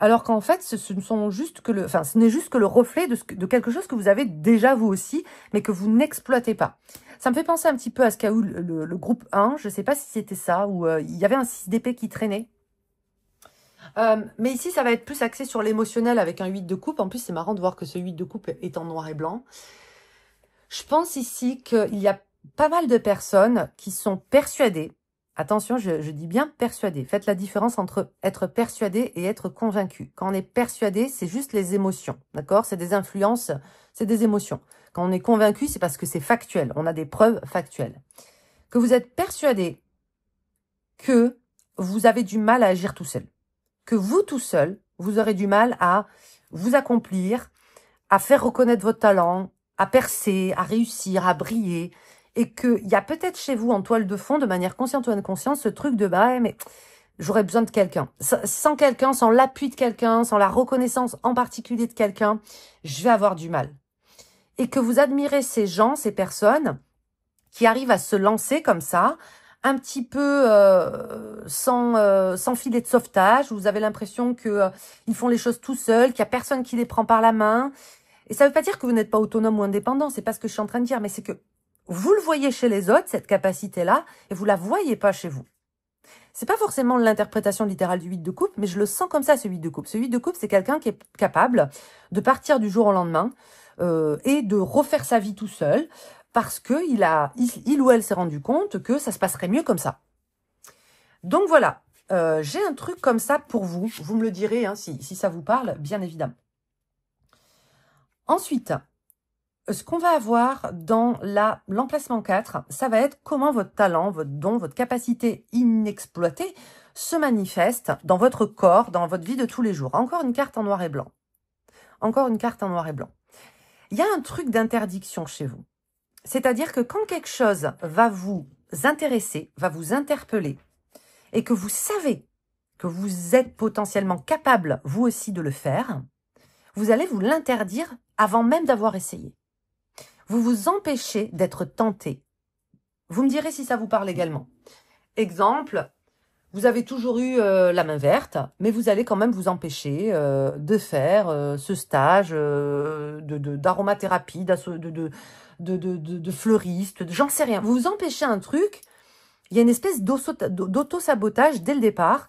alors qu'en fait, ce n'est juste que le reflet de quelque chose que vous avez déjà vous aussi, mais que vous n'exploitez pas. Ça me fait penser un petit peu à ce qu'a eu le groupe 1, je ne sais pas si c'était ça, où il y avait un 6 d'épée qui traînait. Mais ici, ça va être plus axé sur l'émotionnel avec un 8 de coupe. En plus, c'est marrant de voir que ce 8 de coupe est en noir et blanc. Je pense ici qu'il y a pas mal de personnes qui sont persuadées, attention, je dis bien persuadées, faites la différence entre être persuadé et être convaincu. Quand on est persuadé, c'est juste les émotions, d'accord? C'est des influences, c'est des émotions. Quand on est convaincu, c'est parce que c'est factuel, on a des preuves factuelles. Que vous êtes persuadé que vous avez du mal à agir tout seul. Que vous, tout seul, vous aurez du mal à vous accomplir, à faire reconnaître votre talent, à percer, à réussir, à briller, et qu'il y a peut-être chez vous en toile de fond, de manière consciente ou inconsciente, ce truc de bah mais j'aurais besoin de quelqu'un. Sans quelqu'un, sans l'appui de quelqu'un, sans la reconnaissance en particulier de quelqu'un, je vais avoir du mal. Et que vous admirez ces gens, ces personnes qui arrivent à se lancer comme ça, un petit peu sans filet de sauvetage, vous avez l'impression que ils font les choses tout seuls, qu'il n'y a personne qui les prend par la main. Et ça ne veut pas dire que vous n'êtes pas autonome ou indépendant, c'est pas ce que je suis en train de dire, mais c'est que vous le voyez chez les autres, cette capacité-là, et vous la voyez pas chez vous. C'est pas forcément l'interprétation littérale du 8 de coupe, mais je le sens comme ça, ce 8 de coupe. Ce 8 de coupe, c'est quelqu'un qui est capable de partir du jour au lendemain et de refaire sa vie tout seul, parce que il ou elle s'est rendu compte que ça se passerait mieux comme ça. Donc voilà, j'ai un truc comme ça pour vous. Vous me le direz hein, si ça vous parle, bien évidemment. Ensuite, ce qu'on va avoir dans l'emplacement 4, ça va être comment votre talent, votre don, votre capacité inexploitée se manifeste dans votre corps, dans votre vie de tous les jours. Encore une carte en noir et blanc. Encore une carte en noir et blanc. Il y a un truc d'interdiction chez vous. C'est-à-dire que quand quelque chose va vous intéresser, va vous interpeller, et que vous savez que vous êtes potentiellement capable, vous aussi, de le faire, vous allez vous l'interdire avant même d'avoir essayé. Vous vous empêchez d'être tenté. Vous me direz si ça vous parle également. Exemple, vous avez toujours eu la main verte, mais vous allez quand même vous empêcher de faire ce stage d'aromathérapie, de fleuriste, j'en sais rien. Vous vous empêchez un truc, il y a une espèce d'auto-sabotage dès le départ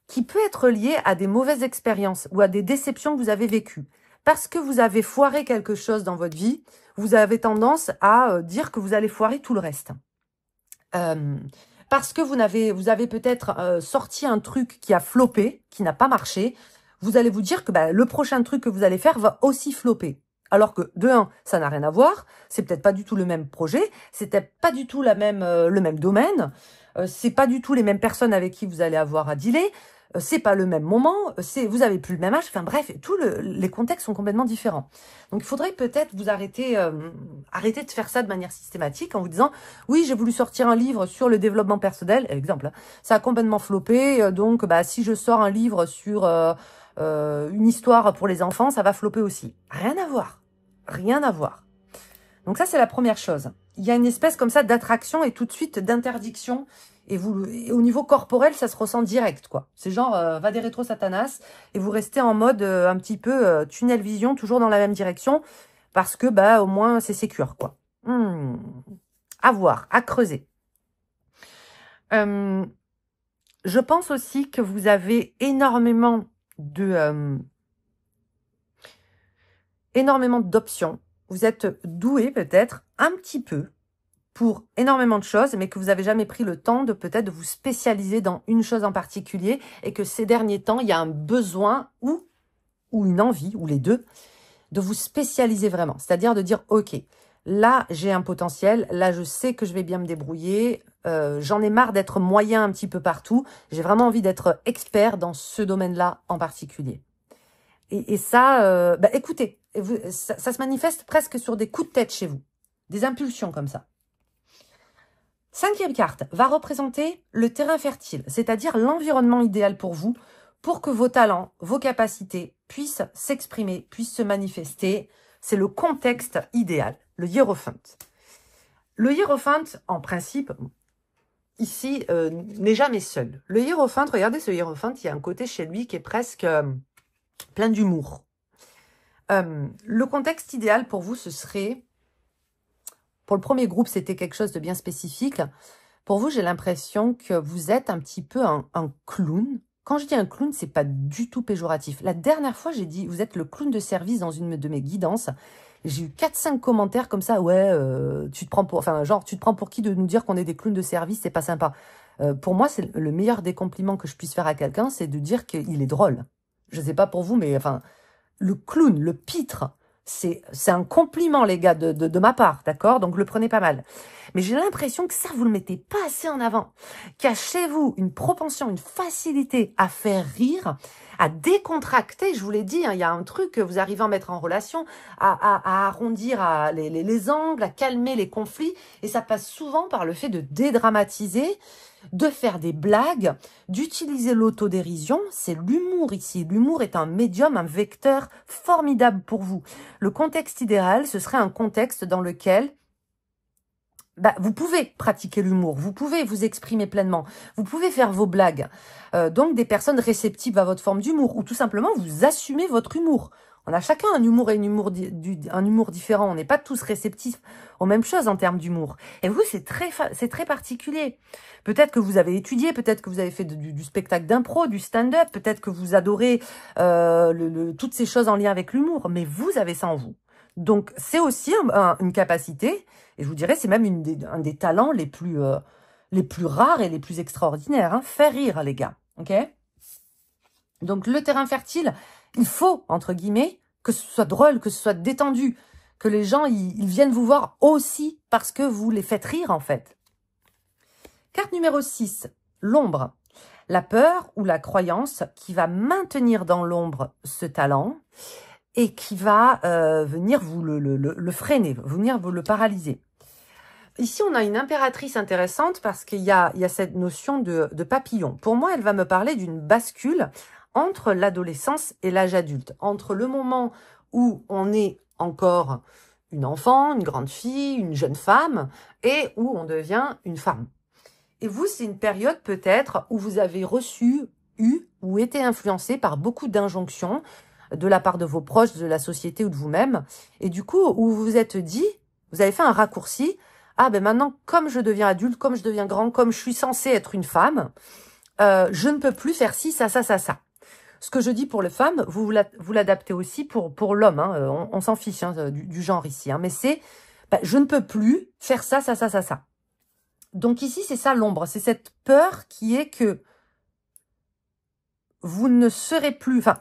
qui peut être lié à des mauvaises expériences ou à des déceptions que vous avez vécues. Parce que vous avez foiré quelque chose dans votre vie, vous avez tendance à dire que vous allez foirer tout le reste. Parce que vous avez peut-être sorti un truc qui a floppé, qui n'a pas marché, vous allez vous dire que le prochain truc que vous allez faire va aussi flopper. Alors que, de un, ça n'a rien à voir, c'est peut-être pas du tout le même projet, c'est peut-être pas du tout le même domaine, c'est pas du tout les mêmes personnes avec qui vous allez avoir à dealer, c'est pas le même moment, vous avez plus le même âge, enfin bref, les contextes sont complètement différents. Donc il faudrait peut-être vous arrêter de faire ça de manière systématique en vous disant oui, j'ai voulu sortir un livre sur le développement personnel, exemple, ça a complètement floppé, donc si je sors un livre sur une histoire pour les enfants, ça va flopper aussi. Rien à voir, rien à voir. Donc ça c'est la première chose. Il y a une espèce comme ça d'attraction et tout de suite d'interdiction. Et au niveau corporel, ça se ressent direct, quoi. C'est genre, va des rétro Satanas, et vous restez en mode un petit peu tunnel vision, toujours dans la même direction, parce que, au moins, c'est sécure, quoi. À voir, à creuser. Je pense aussi que vous avez énormément d'options. Vous êtes doué, peut-être, un petit peu, pour énormément de choses, mais que vous n'avez jamais pris le temps de peut-être de vous spécialiser dans une chose en particulier et que ces derniers temps, il y a un besoin ou une envie, ou les deux, de vous spécialiser vraiment. C'est-à-dire de dire, ok, là, j'ai un potentiel, là, je sais que je vais bien me débrouiller, j'en ai marre d'être moyen un petit peu partout, j'ai vraiment envie d'être expert dans ce domaine-là en particulier. Et ça, écoutez, ça se manifeste presque sur des coups de tête chez vous, des impulsions comme ça. Cinquième carte va représenter le terrain fertile, c'est-à-dire l'environnement idéal pour vous, pour que vos talents, vos capacités puissent s'exprimer, puissent se manifester. C'est le contexte idéal, le hiérophante. Le hiérophante, en principe, ici, n'est jamais seul. Le hiérophante, regardez ce hiérophante, il y a un côté chez lui qui est presque plein d'humour. Le contexte idéal pour vous, ce serait... Pour le premier groupe, c'était quelque chose de bien spécifique. Pour vous, j'ai l'impression que vous êtes un petit peu un clown. Quand je dis un clown, c'est pas du tout péjoratif. La dernière fois, j'ai dit, vous êtes le clown de service dans une de mes guidances. J'ai eu 4-5 commentaires comme ça. Ouais, tu te prends pour... Enfin, genre, tu te prends pour qui de nous dire qu'on est des clowns de service? C'est pas sympa. Pour moi, c'est le meilleur des compliments que je puisse faire à quelqu'un, c'est de dire qu'il est drôle. Je sais pas pour vous, mais enfin, le clown, le pitre... C'est un compliment, les gars, de ma part, d'accord? Donc, le prenez pas mal. Mais j'ai l'impression que ça, vous le mettez pas assez en avant. Qu'il y a chez vous une propension, une facilité à faire rire, à décontracter. Je vous l'ai dit, hein, il y a un truc, vous arrivez à mettre en relation, à arrondir les angles, à calmer les conflits. Et ça passe souvent par le fait de dédramatiser, de faire des blagues, d'utiliser l'autodérision. C'est l'humour ici. L'humour est un médium, un vecteur formidable pour vous. Le contexte idéal, ce serait un contexte dans lequel vous pouvez pratiquer l'humour, vous pouvez vous exprimer pleinement, vous pouvez faire vos blagues. Donc des personnes réceptives à votre forme d'humour, ou tout simplement vous assumez votre humour. On a chacun un humour et un humour différent. On n'est pas tous réceptifs aux mêmes choses en termes d'humour. Et vous, c'est très particulier. Peut-être que vous avez étudié, peut-être que vous avez fait du spectacle d'impro, du stand-up, peut-être que vous adorez toutes ces choses en lien avec l'humour, mais vous avez ça en vous. Donc, c'est aussi une capacité, et je vous dirais, c'est même un des talents les plus rares et les plus extraordinaires. Hein. Faire rire, les gars. Ok? Donc, le terrain fertile, il faut, entre guillemets, que ce soit drôle, que ce soit détendu, que les gens ils viennent vous voir aussi parce que vous les faites rire en fait. Carte numéro 6, l'ombre. La peur ou la croyance qui va maintenir dans l'ombre ce talent et qui va venir vous le freiner, venir vous le paralyser. Ici, on a une impératrice intéressante parce qu'il y a cette notion de papillon. Pour moi, elle va me parler d'une bascule entre l'adolescence et l'âge adulte. Entre le moment où on est encore une enfant, une grande fille, une jeune femme, et où on devient une femme. Et vous, c'est une période peut-être où vous avez reçu, eu ou été influencé par beaucoup d'injonctions de la part de vos proches, de la société ou de vous-même. Et du coup, où vous vous êtes dit, vous avez fait un raccourci, ah ben maintenant, comme je deviens adulte, comme je deviens grand, comme je suis censée être une femme, je ne peux plus faire ci, ça, ça, ça, ça. Ce que je dis pour les femmes, vous l'adaptez aussi pour l'homme. Hein, on s'en fiche hein, du genre ici. Hein, mais c'est, ben, je ne peux plus faire ça, ça, ça, ça, ça. Donc ici, c'est ça l'ombre. C'est cette peur qui est que vous ne serez plus... Enfin,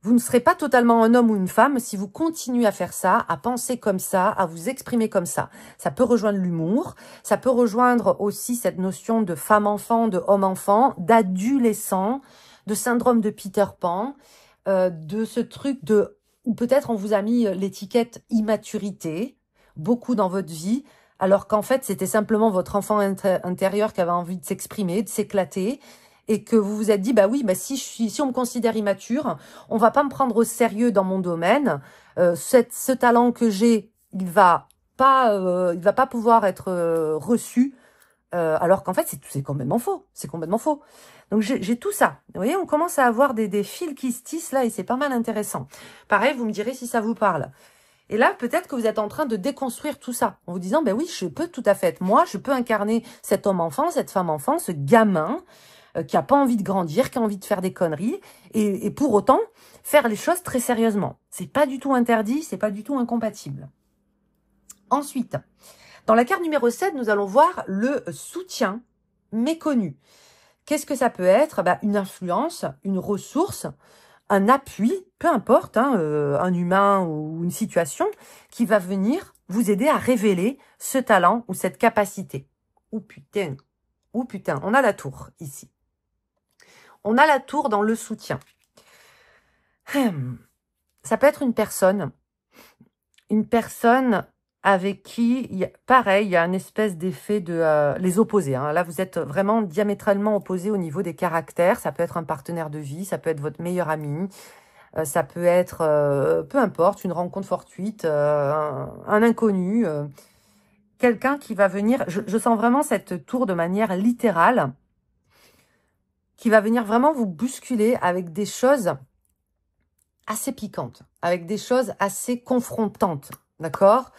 vous ne serez pas totalement un homme ou une femme si vous continuez à faire ça, à penser comme ça, à vous exprimer comme ça. Ça peut rejoindre l'humour, ça peut rejoindre aussi cette notion de femme-enfant, de homme-enfant, d'adolescent, de syndrome de Peter Pan, de ce truc de... Ou peut-être on vous a mis l'étiquette immaturité, beaucoup dans votre vie, alors qu'en fait c'était simplement votre enfant intérieur qui avait envie de s'exprimer, de s'éclater, et que vous vous êtes dit, bah oui, bah si on me considère immature, on va pas me prendre au sérieux dans mon domaine. Ce talent que j'ai, il va pas pouvoir être reçu, alors qu'en fait, c'est complètement faux. C'est complètement faux. Donc, j'ai tout ça. Vous voyez, on commence à avoir des fils qui se tissent là et c'est pas mal intéressant. Pareil, vous me direz si ça vous parle. Et là, peut-être que vous êtes en train de déconstruire tout ça, en vous disant, ben oui, je peux tout à fait être moi, je peux incarner cet homme-enfant, cette femme-enfant, ce gamin, qui a pas envie de grandir, qui a envie de faire des conneries, et pour autant, faire les choses très sérieusement. C'est pas du tout interdit, c'est pas du tout incompatible. Ensuite, dans la carte numéro 7, nous allons voir le soutien méconnu. Qu'est-ce que ça peut être? Une influence, une ressource, un appui, peu importe, hein, un humain ou une situation, qui va venir vous aider à révéler ce talent ou cette capacité. Ou putain, on a la tour ici. On a la tour dans le soutien. Ça peut être une personne avec qui, pareil, il y a une espèce d'effet de les opposés. Hein. Là, vous êtes vraiment diamétralement opposés au niveau des caractères. Ça peut être un partenaire de vie, ça peut être votre meilleur ami, ça peut être, peu importe, une rencontre fortuite, un inconnu, quelqu'un qui va venir. Je sens vraiment cette tour de manière littérale, qui va venir vraiment vous bousculer avec des choses assez piquantes, avec des choses assez confrontantes, d'accord?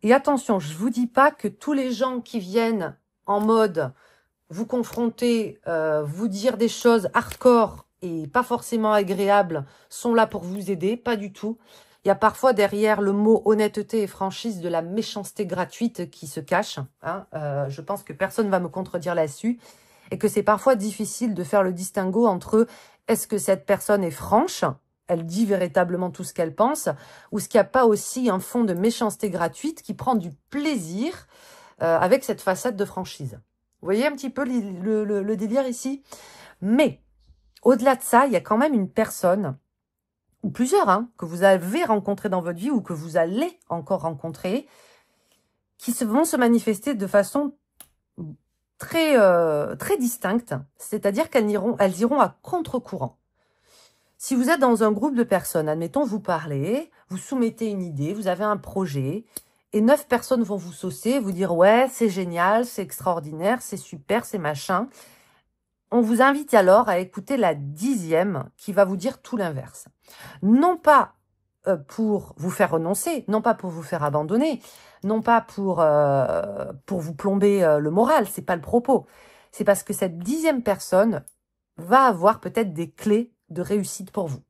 Et attention, je vous dis pas que tous les gens qui viennent en mode vous confronter, vous dire des choses hardcore et pas forcément agréables sont là pour vous aider, pas du tout. Il y a parfois derrière le mot honnêteté et franchise de la méchanceté gratuite qui se cache. Hein. Je pense que personne ne va me contredire là-dessus. Et que c'est parfois difficile de faire le distinguo entre est-ce que cette personne est franche, elle dit véritablement tout ce qu'elle pense, ou est-ce qu'il n'y a pas aussi un fond de méchanceté gratuite qui prend du plaisir avec cette façade de franchise. Vous voyez un petit peu le délire ici? Mais, au-delà de ça, il y a quand même une personne, ou plusieurs, hein, que vous avez rencontré dans votre vie, ou que vous allez encore rencontrer, qui vont se manifester de façon très distinctes, c'est-à-dire qu'elles iront à contre-courant. Si vous êtes dans un groupe de personnes, admettons, vous parlez, vous soumettez une idée, vous avez un projet, et 9 personnes vont vous saucer, vous dire « ouais, c'est génial, c'est extraordinaire, c'est super, c'est machin ». On vous invite alors à écouter la 10e qui va vous dire tout l'inverse. Non pas pour vous faire renoncer, non pas pour vous faire abandonner, non pas pour vous plomber le moral, c'est pas le propos. C'est parce que cette 10e personne va avoir peut-être des clés de réussite pour vous.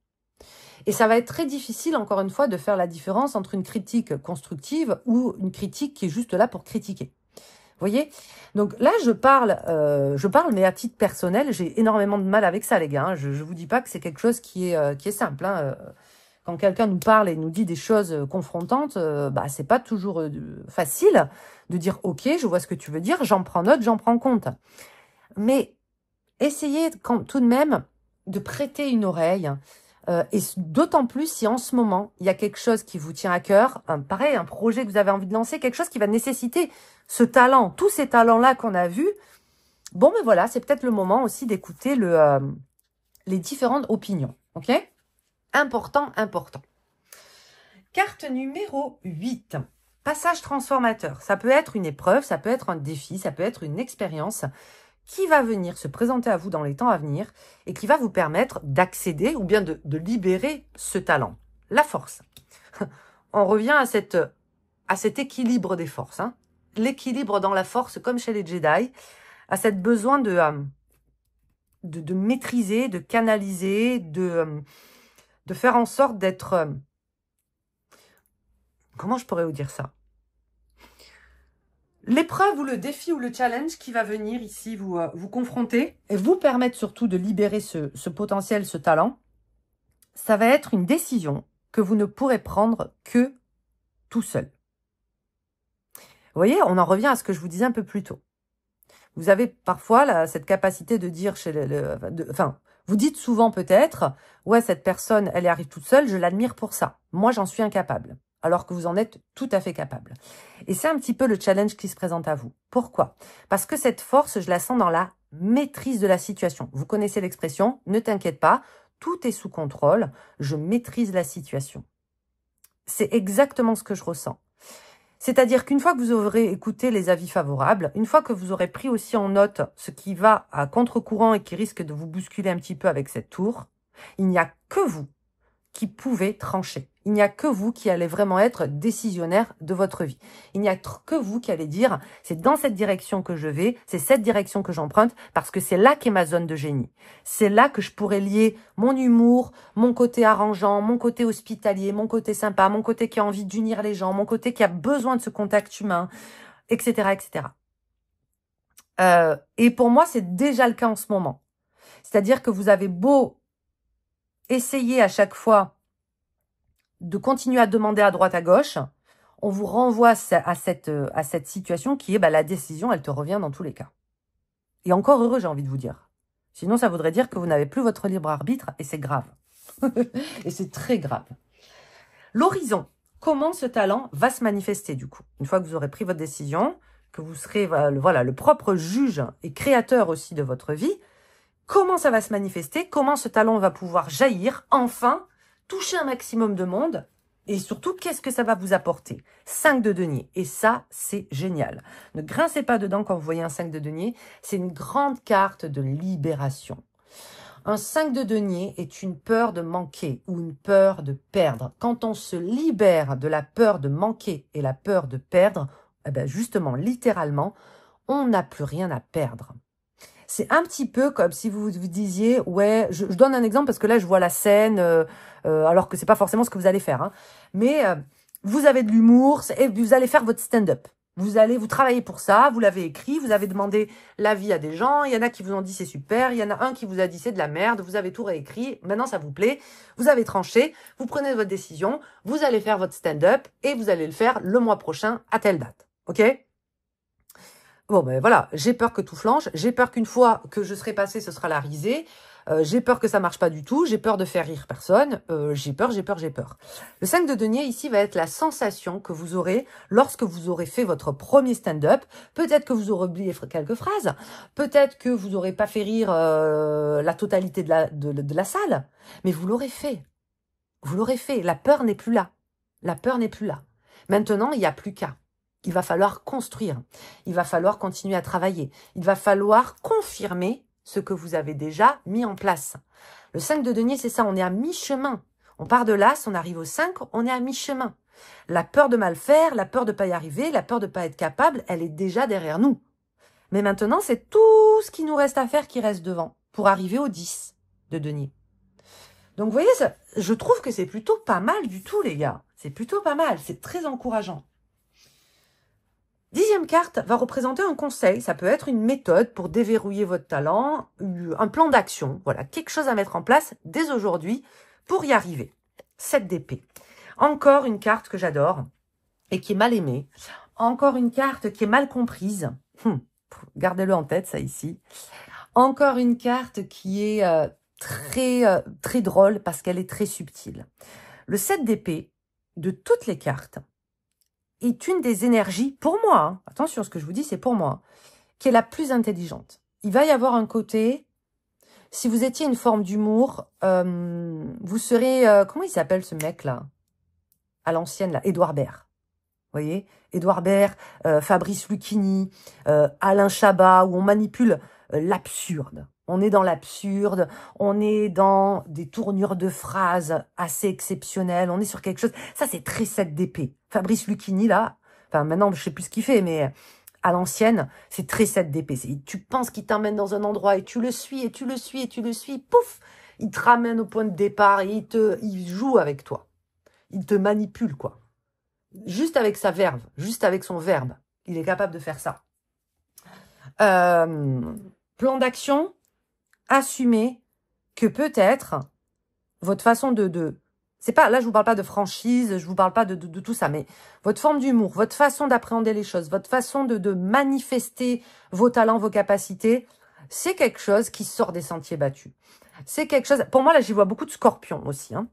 Et ça va être très difficile, encore une fois, de faire la différence entre une critique constructive ou une critique qui est juste là pour critiquer. Vous voyez? Donc là, je parle, mais à titre personnel, j'ai énormément de mal avec ça, les gars. Hein. Je vous dis pas que c'est quelque chose qui est simple. Hein. quand quelqu'un nous parle et nous dit des choses confrontantes, bah, c'est pas toujours facile de dire « Ok, je vois ce que tu veux dire, j'en prends note, j'en prends compte. » Mais essayez tout de même de prêter une oreille, et d'autant plus si en ce moment, il y a quelque chose qui vous tient à cœur, pareil, un projet que vous avez envie de lancer, quelque chose qui va nécessiter ce talent, tous ces talents-là qu'on a vus. Bon, mais voilà, c'est peut-être le moment aussi d'écouter les différentes opinions, ok? Important, important. Carte numéro 8. Passage transformateur. Ça peut être une épreuve, ça peut être un défi, ça peut être une expérience qui va venir se présenter à vous dans les temps à venir et qui va vous permettre d'accéder ou bien de libérer ce talent. La force. On revient à cet équilibre des forces. Hein. L'équilibre dans la force, comme chez les Jedi, à cette besoin de maîtriser, de canaliser, de faire en sorte d'être... comment je pourrais vous dire ça? L'épreuve ou le défi ou le challenge qui va venir ici vous confronter et vous permettre surtout de libérer ce potentiel, ce talent, ça va être une décision que vous ne pourrez prendre que tout seul. Vous voyez, on en revient à ce que je vous disais un peu plus tôt. Vous avez parfois cette capacité de dire, vous dites souvent peut-être, ouais, cette personne, elle y arrive toute seule, je l'admire pour ça. Moi, j'en suis incapable. Alors que vous en êtes tout à fait capable. Et c'est un petit peu le challenge qui se présente à vous. Pourquoi? Parce que cette force, je la sens dans la maîtrise de la situation. Vous connaissez l'expression, ne t'inquiète pas, tout est sous contrôle, je maîtrise la situation. C'est exactement ce que je ressens. C'est-à-dire qu'une fois que vous aurez écouté les avis favorables, une fois que vous aurez pris aussi en note ce qui va à contre-courant et qui risque de vous bousculer un petit peu avec cette tour, il n'y a que vous qui pouvez trancher. Il n'y a que vous qui allez vraiment être décisionnaire de votre vie. Il n'y a que vous qui allez dire, c'est dans cette direction que je vais, c'est cette direction que j'emprunte, parce que c'est là qu'est ma zone de génie. C'est là que je pourrais lier mon humour, mon côté arrangeant, mon côté hospitalier, mon côté sympa, mon côté qui a envie d'unir les gens, mon côté qui a besoin de ce contact humain, etc., etc. Et pour moi, c'est déjà le cas en ce moment. C'est-à-dire que vous avez beau essayer à chaque fois de continuer à demander à droite à gauche, on vous renvoie à cette situation qui est la décision, elle te revient dans tous les cas. Et encore heureux, j'ai envie de vous dire. Sinon, ça voudrait dire que vous n'avez plus votre libre arbitre et c'est grave. Et c'est très grave. L'horizon. Comment ce talent va se manifester du coup? Une fois que vous aurez pris votre décision, que vous serez le propre juge et créateur aussi de votre vie, comment ça va se manifester? Comment ce talent va pouvoir jaillir, enfin, toucher un maximum de monde? Et surtout, qu'est-ce que ça va vous apporter? 5 de denier. Et ça, c'est génial. Ne grincez pas dedans quand vous voyez un 5 de denier. C'est une grande carte de libération. Un 5 de denier est une peur de manquer ou une peur de perdre. Quand on se libère de la peur de manquer et la peur de perdre, justement, littéralement, on n'a plus rien à perdre. C'est un petit peu comme si vous vous disiez, ouais, je donne un exemple parce que là, je vois la scène, alors que c'est pas forcément ce que vous allez faire. Hein, mais vous avez de l'humour et vous allez faire votre stand-up. Vous travaillez pour ça, vous l'avez écrit, vous avez demandé l'avis à des gens, il y en a qui vous ont dit c'est super, il y en a un qui vous a dit c'est de la merde, vous avez tout réécrit, maintenant ça vous plaît, vous avez tranché, vous prenez votre décision, vous allez faire votre stand-up et vous allez le faire le mois prochain à telle date. Ok ? Bon, voilà, j'ai peur que tout flanche, j'ai peur qu'une fois que je serai passé, ce sera la risée, j'ai peur que ça marche pas du tout, j'ai peur de faire rire personne, j'ai peur. Le 5 de denier, ici, va être la sensation que vous aurez lorsque vous aurez fait votre premier stand-up. Peut-être que vous aurez oublié quelques phrases, peut-être que vous n'aurez pas fait rire la totalité de la salle, mais vous l'aurez fait. Vous l'aurez fait, la peur n'est plus là. La peur n'est plus là. Maintenant, il n'y a plus qu'à. Il va falloir construire, il va falloir continuer à travailler, il va falloir confirmer ce que vous avez déjà mis en place. Le 5 de denier, c'est ça, on est à mi-chemin. On part de l'As, on arrive au 5, on est à mi-chemin. La peur de mal faire, la peur de ne pas y arriver, la peur de ne pas être capable, elle est déjà derrière nous. Mais maintenant, c'est tout ce qui nous reste à faire qui reste devant pour arriver au 10 de denier. Donc, vous voyez, ça, je trouve que c'est plutôt pas mal du tout, les gars. C'est plutôt pas mal, c'est très encourageant. 10e carte va représenter un conseil, ça peut être une méthode pour déverrouiller votre talent, un plan d'action, voilà, quelque chose à mettre en place dès aujourd'hui pour y arriver. 7 d'épée. Encore une carte que j'adore et qui est mal aimée. Encore une carte qui est mal comprise. Gardez-le en tête, ça ici. Encore une carte qui est très drôle parce qu'elle est très subtile. Le 7 d'épée, de toutes les cartes, est une des énergies, pour moi, hein, attention, ce que je vous dis, c'est pour moi, qui est la plus intelligente. Il va y avoir un côté, si vous étiez une forme d'humour, vous serez, comment il s'appelle ce mec-là, à l'ancienne, là, Édouard Baird. Vous voyez, Édouard Baird, Fabrice Lucchini, Alain Chabat, où on manipule l'absurde. On est dans l'absurde, on est dans des tournures de phrases assez exceptionnelles, on est sur quelque chose... Ça, c'est très 7 d'épée. Fabrice Lucchini, là, enfin, maintenant, je sais plus ce qu'il fait, mais à l'ancienne, c'est très 7 d'épée. Tu penses qu'il t'emmène dans un endroit et tu le suis, et tu le suis, et tu le suis, pouf, il te ramène au point de départ et il joue avec toi. Il te manipule, quoi. Juste avec sa verve, juste avec son verbe, il est capable de faire ça. Plan d'action, assumez que peut-être votre façon c'est pas, là je vous parle pas de franchise, je vous parle pas de tout ça, mais votre forme d'humour, votre façon d'appréhender les choses, votre façon de manifester vos talents, vos capacités, c'est quelque chose qui sort des sentiers battus. C'est quelque chose, pour moi là j'y vois beaucoup de scorpions aussi, hein.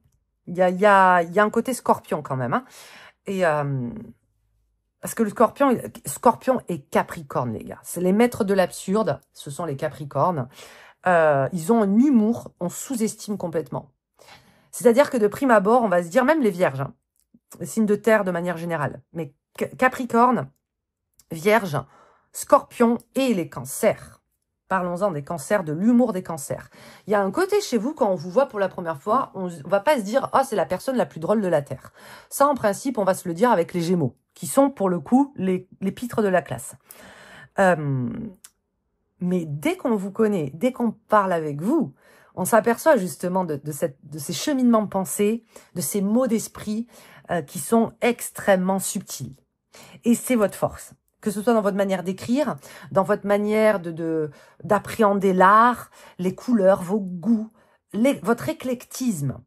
Il y a un côté scorpion quand même, hein. Et parce que le scorpion et capricorne, les gars. C'est les maîtres de l'absurde, ce sont les capricornes. Ils ont un humour, on sous-estime complètement. C'est-à-dire que de prime abord, on va se dire, même les vierges, hein, les signes de terre de manière générale, mais capricorne, vierge, scorpion et les cancers. Parlons-en des cancers, de l'humour des cancers. Il y a un côté chez vous, quand on vous voit pour la première fois, on ne va pas se dire « Ah, c'est la personne la plus drôle de la Terre ». Ça, en principe, on va se le dire avec les Gémeaux, qui sont, pour le coup, les pitres de la classe. Mais dès qu'on vous connaît, dès qu'on parle avec vous, on s'aperçoit justement de ces cheminements de pensée, de ces mots d'esprit qui sont extrêmement subtils. Et c'est votre force. Que ce soit dans votre manière d'écrire, dans votre manière d'appréhender l'art, les couleurs, vos goûts, votre éclectisme.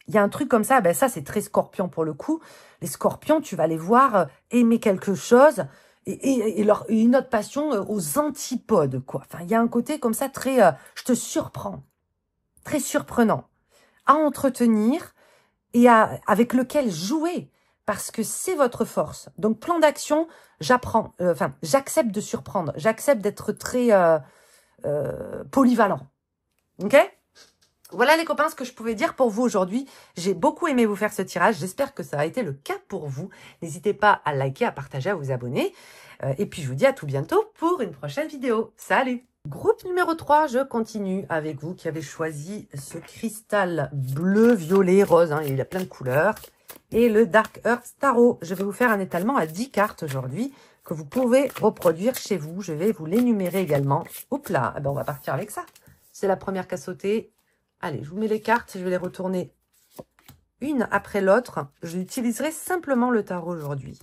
Il y a un truc comme ça, ben ça c'est très scorpion pour le coup. Les scorpions, tu vas les voir aimer quelque chose et une autre passion aux antipodes, quoi. Enfin, il y a un côté comme ça très, je te surprends, très surprenant, à entretenir et avec lequel jouer. Parce que c'est votre force. Donc, plan d'action, j'accepte de surprendre. J'accepte d'être très polyvalent. Ok? Voilà les copains, ce que je pouvais dire pour vous aujourd'hui. J'ai beaucoup aimé vous faire ce tirage. J'espère que ça a été le cas pour vous. N'hésitez pas à liker, à partager, à vous abonner. Et puis, je vous dis à tout bientôt pour une prochaine vidéo. Salut! Groupe numéro 3, je continue avec vous qui avez choisi ce cristal bleu, violet, rose. Hein, il a plein de couleurs. Et le Dark Earth Tarot. Je vais vous faire un étalement à 10 cartes aujourd'hui que vous pouvez reproduire chez vous. Je vais vous l'énumérer également. Oups là, eh ben on va partir avec ça. C'est la première qu'à sauter. Allez, je vous mets les cartes. Je vais les retourner une après l'autre. J'utiliserai simplement le tarot aujourd'hui.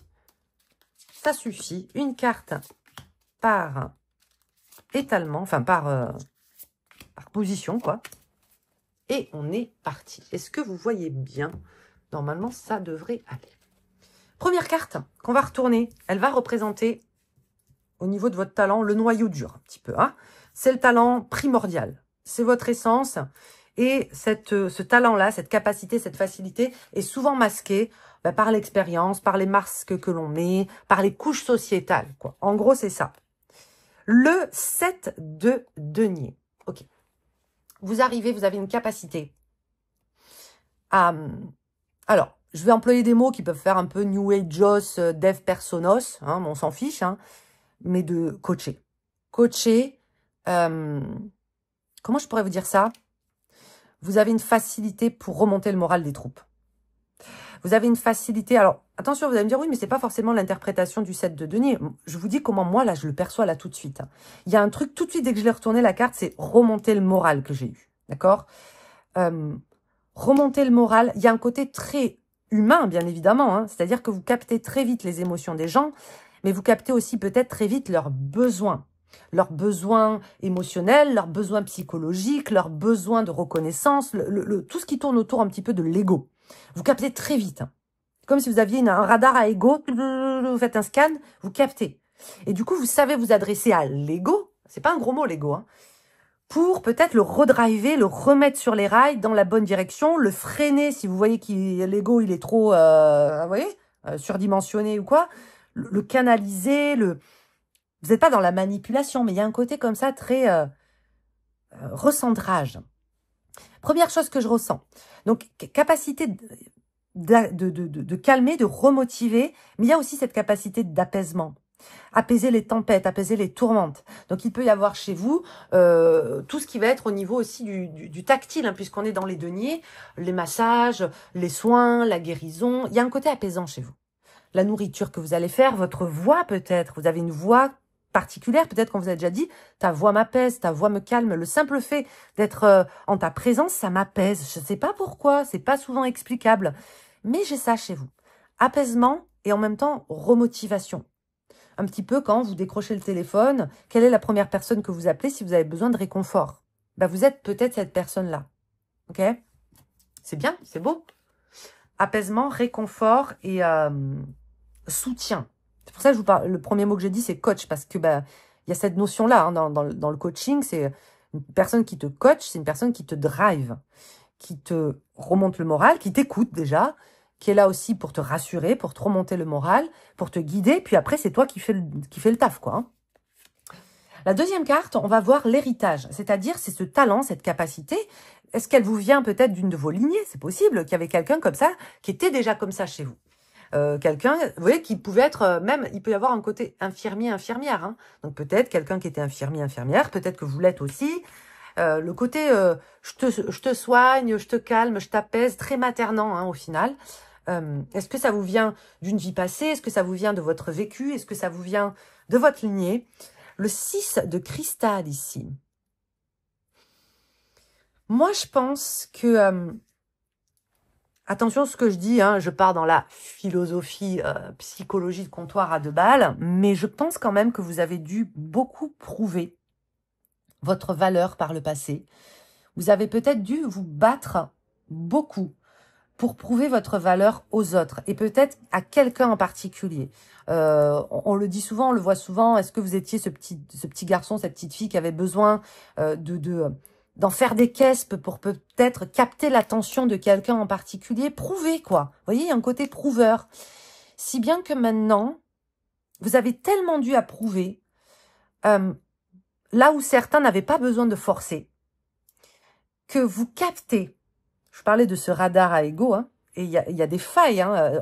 Ça suffit. Une carte par étalement, enfin par position, quoi. Et on est parti. Est-ce que vous voyez bien ? Normalement, ça devrait aller. Première carte qu'on va retourner, elle va représenter, au niveau de votre talent, le noyau dur, un petit peu. Hein. C'est le talent primordial. C'est votre essence. Et ce talent-là, cette capacité, cette facilité est souvent masquée par l'expérience, par les masques que l'on met, par les couches sociétales, quoi. En gros, c'est ça. Le 7 de denier. Ok. Vous arrivez, vous avez une capacité à... Alors, je vais employer des mots qui peuvent faire un peu New Ageos, Dev Personos, hein, on s'en fiche, hein, mais de coacher. Coacher, comment je pourrais vous dire ça? Vous avez une facilité pour remonter le moral des troupes. Vous avez une facilité, alors attention, vous allez me dire, oui, mais c'est pas forcément l'interprétation du 7 de denier. Je vous dis comment moi, là, je le perçois là tout de suite. Hein. Il y a un truc, tout de suite, dès que je l'ai retourné, la carte, c'est remonter le moral que j'ai eu, d'accord? Remonter le moral, il y a un côté très humain, bien évidemment, hein, c'est-à-dire que vous captez très vite les émotions des gens, mais vous captez aussi peut-être très vite leurs besoins émotionnels, leurs besoins psychologiques, leurs besoins de reconnaissance, tout ce qui tourne autour un petit peu de l'ego. Vous captez très vite. Hein. Comme si vous aviez un radar à ego, vous faites un scan, vous captez. Et du coup, vous savez vous adresser à l'ego, c'est pas un gros mot l'ego, hein, pour peut-être le redriver, le remettre sur les rails dans la bonne direction, le freiner si vous voyez que l'ego il est trop, vous voyez, surdimensionné ou quoi, le canaliser, vous n'êtes pas dans la manipulation, mais il y a un côté comme ça très recentrage. Première chose que je ressens, donc capacité de calmer, de remotiver, mais il y a aussi cette capacité d'apaisement. Apaiser les tempêtes, apaiser les tourmentes. Donc, il peut y avoir chez vous tout ce qui va être au niveau aussi du tactile, hein, puisqu'on est dans les deniers, les massages, les soins, la guérison. Il y a un côté apaisant chez vous. La nourriture que vous allez faire, votre voix peut-être. Vous avez une voix particulière, peut-être qu'on vous a déjà dit, ta voix m'apaise, ta voix me calme. Le simple fait d'être en ta présence, ça m'apaise. Je ne sais pas pourquoi, c'est pas souvent explicable. Mais j'ai ça chez vous. Apaisement et en même temps remotivation. Un petit peu quand vous décrochez le téléphone, quelle est la première personne que vous appelez si vous avez besoin de réconfort? Ben, vous êtes peut-être cette personne-là. Ok? C'est bien, c'est beau. Apaisement, réconfort et soutien. C'est pour ça que je vous parle. Le premier mot que j'ai dit, c'est coach, parce que il y a cette notion-là hein, dans le coaching. C'est une personne qui te coach, c'est une personne qui te drive, qui te remonte le moral, qui t'écoute déjà, qui est là aussi pour te rassurer, pour te remonter le moral, pour te guider, puis après, c'est toi qui fais le taf, quoi. Hein. La deuxième carte, on va voir l'héritage, c'est-à-dire, c'est ce talent, cette capacité. Est-ce qu'elle vous vient peut-être d'une de vos lignées? C'est possible qu'il y avait quelqu'un comme ça, qui était déjà comme ça chez vous. Quelqu'un, vous voyez, qui pouvait être, même, il peut y avoir un côté infirmier, infirmière. Hein. Donc peut-être quelqu'un qui était infirmier, infirmière, peut-être que vous l'êtes aussi. Le côté, je te soigne, je te calme, je t'apaise, très maternant hein, au final. Est-ce que ça vous vient d'une vie passée? Est-ce que ça vous vient de votre vécu? Est-ce que ça vous vient de votre lignée? Le 6 de cristal ici. Moi, je pense que... attention à ce que je dis, hein, je pars dans la philosophie, psychologie de comptoir à 2 balles, mais je pense quand même que vous avez dû beaucoup prouver votre valeur par le passé. Vous avez peut-être dû vous battre beaucoup pour prouver votre valeur aux autres et peut-être à quelqu'un en particulier. On le dit souvent, on le voit souvent. Est-ce que vous étiez ce petit garçon, cette petite fille qui avait besoin d'en faire des caisses pour peut-être capter l'attention de quelqu'un en particulier? Prouver, quoi. Vous voyez, il y a un côté prouveur. Si bien que maintenant, vous avez tellement dû à prouver, là où certains n'avaient pas besoin de forcer, que vous captez. Je parlais de ce radar à ego, hein, et il y a des failles, hein,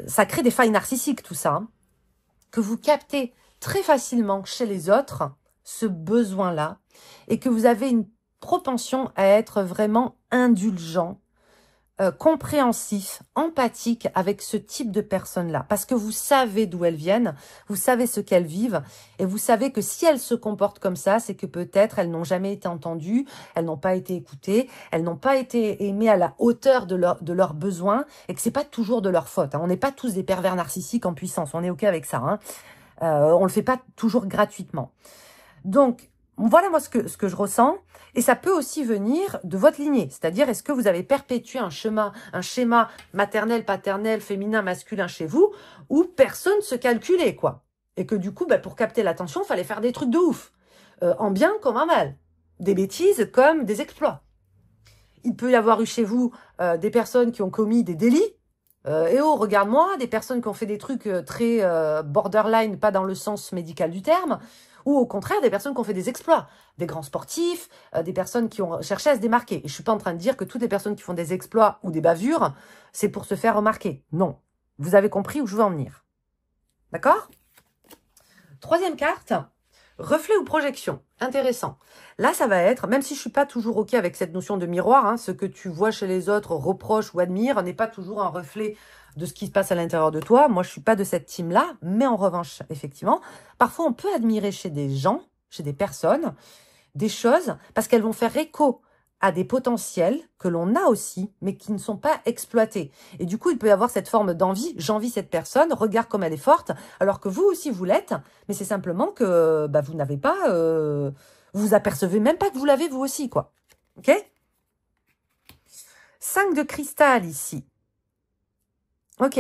ça crée des failles narcissiques, tout ça, hein, que vous captez très facilement chez les autres, ce besoin-là, et que vous avez une propension à être vraiment indulgent, compréhensif, empathique avec ce type de personnes-là. Parce que vous savez d'où elles viennent, vous savez ce qu'elles vivent, et vous savez que si elles se comportent comme ça, c'est que peut-être elles n'ont jamais été entendues, elles n'ont pas été écoutées, elles n'ont pas été aimées à la hauteur de leurs besoins, et que c'est pas toujours de leur faute. Hein. On n'est pas tous des pervers narcissiques en puissance, on est OK avec ça. Hein. On le fait pas toujours gratuitement. Donc, voilà moi ce que je ressens. Et ça peut aussi venir de votre lignée. C'est-à-dire, est-ce que vous avez perpétué un schéma maternel, paternel, féminin, masculin chez vous, où personne se calculait, quoi. Et que du coup, pour capter l'attention, il fallait faire des trucs de ouf. En bien comme en mal. Des bêtises comme des exploits. Il peut y avoir eu chez vous des personnes qui ont commis des délits. Et oh, regarde-moi, des personnes qui ont fait des trucs très borderline, pas dans le sens médical du terme, ou au contraire, des personnes qui ont fait des exploits, des grands sportifs, des personnes qui ont cherché à se démarquer. Et je suis pas en train de dire que toutes les personnes qui font des exploits ou des bavures, c'est pour se faire remarquer. Non. Vous avez compris où je veux en venir. D'accord? Troisième carte, reflet ou projection. Intéressant. Là, ça va être, même si je suis pas toujours OK avec cette notion de miroir, hein, ce que tu vois chez les autres, reproche ou admire, n'est pas toujours un reflet de ce qui se passe à l'intérieur de toi. Moi, je suis pas de cette team-là, mais en revanche, effectivement, parfois on peut admirer chez des gens, chez des personnes, des choses, parce qu'elles vont faire écho à des potentiels que l'on a aussi, mais qui ne sont pas exploités. Et du coup, il peut y avoir cette forme d'envie. J'envie cette personne, regarde comme elle est forte, alors que vous aussi, vous l'êtes, mais c'est simplement que vous n'avez pas... vous apercevez même pas que vous l'avez vous aussi, quoi. OK? 5 de cristal ici. Ok.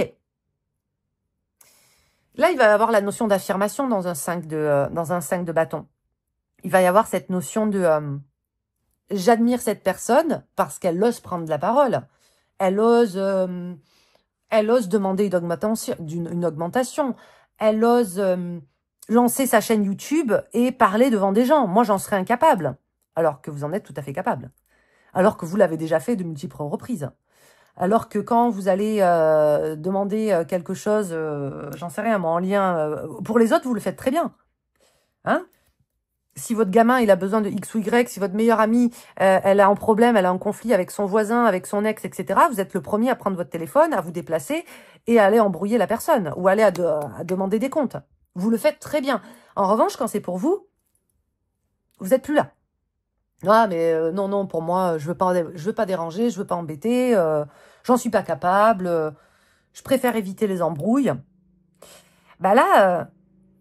Là, il va y avoir la notion d'affirmation dans un 5 de bâton. Il va y avoir cette notion de j'admire cette personne parce qu'elle ose prendre la parole. Elle ose demander une augmentation. Elle ose lancer sa chaîne YouTube et parler devant des gens. Moi, j'en serais incapable. Alors que vous en êtes tout à fait capable. Alors que vous l'avez déjà fait de multiples reprises. Alors que quand vous allez demander quelque chose, j'en sais rien, moi, en lien... pour les autres, vous le faites très bien. Hein? Si votre gamin, il a besoin de X ou Y, si votre meilleure amie, elle a un problème, elle a un conflit avec son voisin, avec son ex, etc., vous êtes le premier à prendre votre téléphone, à vous déplacer et à aller embrouiller la personne ou aller à demander des comptes. Vous le faites très bien. En revanche, quand c'est pour vous, vous n'êtes plus là. Ah, mais non, pour moi, je veux pas déranger, je veux pas embêter, j'en suis pas capable, je préfère éviter les embrouilles. Bah là,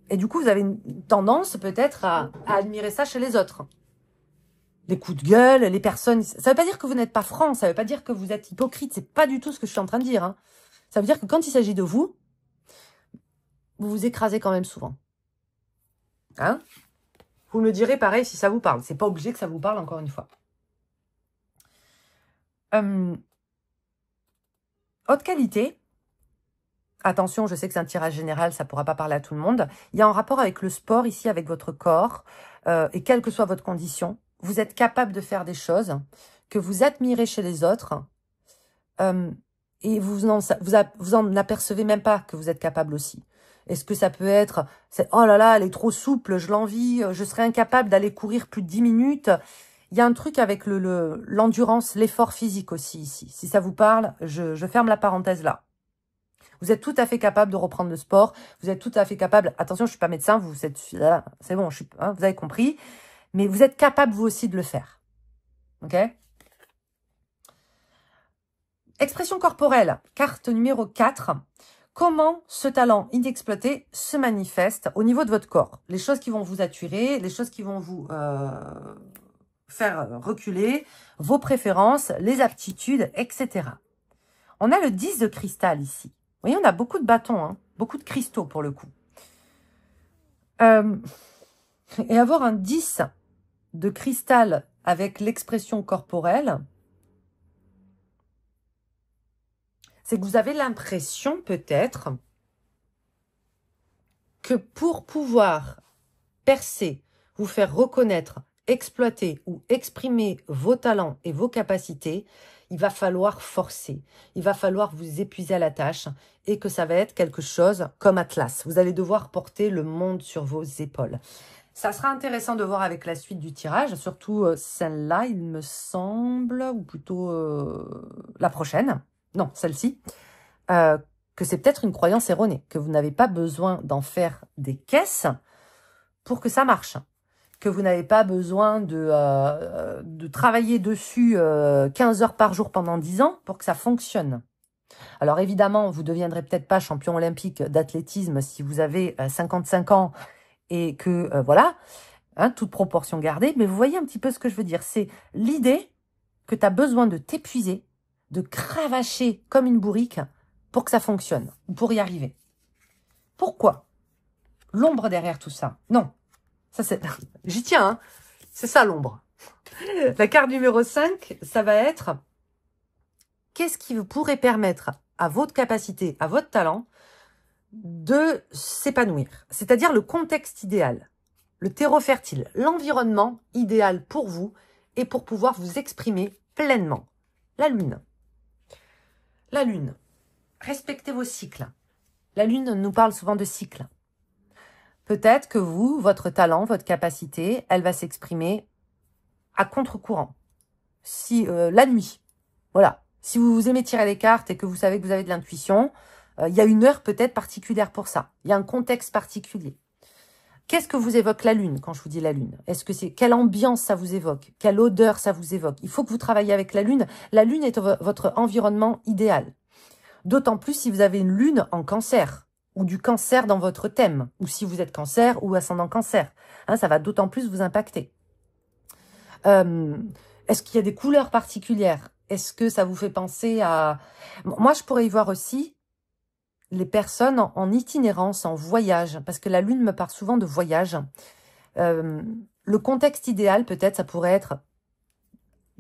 et du coup, vous avez une tendance peut-être à admirer ça chez les autres. Les coups de gueule, les personnes... Ça veut pas dire que vous n'êtes pas franc, ça veut pas dire que vous êtes hypocrite, c'est pas du tout ce que je suis en train de dire. Hein. Ça veut dire que quand il s'agit de vous, vous vous écrasez quand même souvent. Hein? Vous me direz pareil si ça vous parle. C'est pas obligé que ça vous parle, encore une fois. Haute qualité. Attention, je sais que c'est un tirage général, ça ne pourra pas parler à tout le monde. Il y a un rapport avec le sport ici, avec votre corps. Et quelle que soit votre condition, vous êtes capable de faire des choses que vous admirez chez les autres. Et vous en apercevez même pas que vous êtes capable aussi. Est-ce que ça peut être, oh là là, elle est trop souple, je l'envie, je serais incapable d'aller courir plus de 10 minutes. Il y a un truc avec l'endurance, l'effort physique aussi ici. Si ça vous parle, je ferme la parenthèse là. Vous êtes tout à fait capable de reprendre le sport. Vous êtes tout à fait capable, attention, je suis pas médecin, vous êtes, c'est bon, vous avez compris. Mais vous êtes capable vous aussi de le faire. Ok? Expression corporelle, carte numéro 4. Comment ce talent inexploité se manifeste au niveau de votre corps? Les choses qui vont vous attirer, les choses qui vont vous faire reculer, vos préférences, les aptitudes, etc. On a le 10 de cristal ici. Vous voyez, on a beaucoup de bâtons, hein, beaucoup de cristaux pour le coup. Et avoir un 10 de cristal avec l'expression corporelle, c'est que vous avez l'impression peut-être que pour pouvoir percer, vous faire reconnaître, exploiter ou exprimer vos talents et vos capacités, il va falloir forcer, il va falloir vous épuiser à la tâche et que ça va être quelque chose comme Atlas. Vous allez devoir porter le monde sur vos épaules. Ça sera intéressant de voir avec la suite du tirage, surtout celle-là, il me semble, ou plutôt la prochaine, non, celle-ci, que c'est peut-être une croyance erronée, que vous n'avez pas besoin d'en faire des caisses pour que ça marche, que vous n'avez pas besoin de travailler dessus 15 heures par jour pendant 10 ans pour que ça fonctionne. Alors évidemment, vous ne deviendrez peut-être pas champion olympique d'athlétisme si vous avez 55 ans et que, voilà, hein, toute proportion gardée, mais vous voyez un petit peu ce que je veux dire. C'est l'idée que tu as besoin de t'épuiser, de cravacher comme une bourrique pour que ça fonctionne, ou pour y arriver. Pourquoi? L'ombre derrière tout ça. Non, ça c'est... J'y tiens, hein. C'est ça l'ombre. La carte numéro 5, ça va être... Qu'est-ce qui vous pourrait permettre à votre capacité, à votre talent, de s'épanouir? C'est-à-dire le contexte idéal, le terreau fertile, l'environnement idéal pour vous et pour pouvoir vous exprimer pleinement. La lune. La lune. Respectez vos cycles. La lune nous parle souvent de cycles. Peut-être que vous, votre talent, votre capacité, elle va s'exprimer à contre-courant. Si la nuit, voilà. Si vous aimez tirer les cartes et que vous savez que vous avez de l'intuition, il y a une heure peut-être particulière pour ça. Il y a un contexte particulier. Qu'est-ce que vous évoque la lune quand je vous dis la lune? Est-ce que c'est quelle ambiance ça vous évoque? Quelle odeur ça vous évoque? Il faut que vous travailliez avec la lune. La lune est votre environnement idéal. D'autant plus si vous avez une lune en cancer ou du cancer dans votre thème, ou si vous êtes cancer ou ascendant cancer. Hein, ça va d'autant plus vous impacter. Est-ce qu'il y a des couleurs particulières? Est-ce que ça vous fait penser à... Moi, je pourrais y voir aussi les personnes en itinérance, en voyage, parce que la lune me parle souvent de voyage. Le contexte idéal, peut-être, ça pourrait être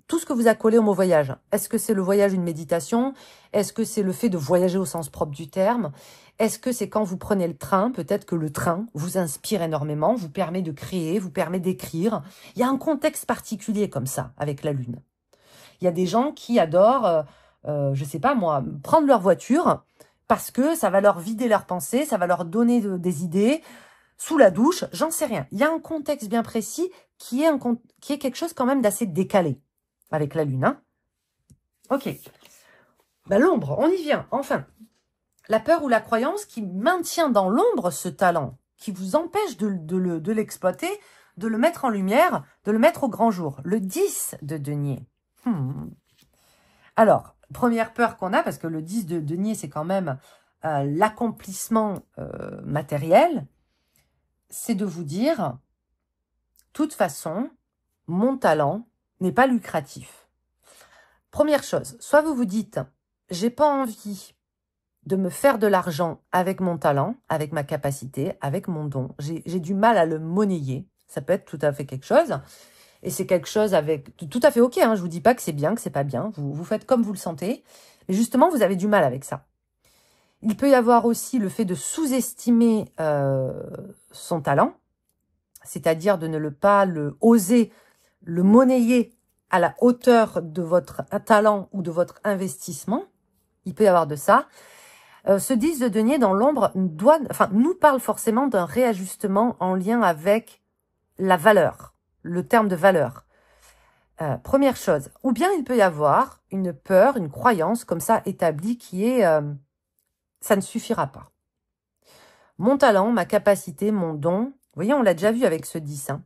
tout ce que vous accolez au mot voyage. Est-ce que c'est le voyage, une méditation? Est-ce que c'est le fait de voyager au sens propre du terme? Est-ce que c'est quand vous prenez le train? Peut-être que le train vous inspire énormément, vous permet de créer, vous permet d'écrire. Il y a un contexte particulier comme ça, avec la lune. Il y a des gens qui adorent, je sais pas moi, prendre leur voiture parce que ça va leur vider leurs pensées, ça va leur donner des idées, sous la douche, j'en sais rien. Il y a un contexte bien précis qui est quelque chose quand même d'assez décalé avec la lune. Hein. Ok. Ben, l'ombre, on y vient, enfin. La peur ou la croyance qui maintient dans l'ombre ce talent, qui vous empêche de l'exploiter, de le mettre en lumière, de le mettre au grand jour. Le 10 de denier. Alors, première peur qu'on a, parce que le 10 de denier, c'est quand même l'accomplissement matériel, c'est de vous dire, toute façon, mon talent n'est pas lucratif. Première chose, soit vous vous dites, j'ai pas envie de me faire de l'argent avec mon talent, avec ma capacité, avec mon don. J'ai du mal à le monnayer. Ça peut être tout à fait quelque chose. Et c'est quelque chose avec tout à fait ok. Hein, je vous dis pas que c'est bien, que c'est pas bien. Vous faites comme vous le sentez. Mais justement, vous avez du mal avec ça. Il peut y avoir aussi le fait de sous-estimer son talent. C'est-à-dire de ne pas oser le monnayer à la hauteur de votre talent ou de votre investissement. Il peut y avoir de ça. Ce 10 de denier dans l'ombre nous parle forcément d'un réajustement en lien avec la valeur, le terme de valeur. Première chose. Ou bien il peut y avoir une peur, une croyance comme ça établie qui est ça ne suffira pas. Mon talent, ma capacité, mon don, vous voyez, on l'a déjà vu avec ce 10, hein,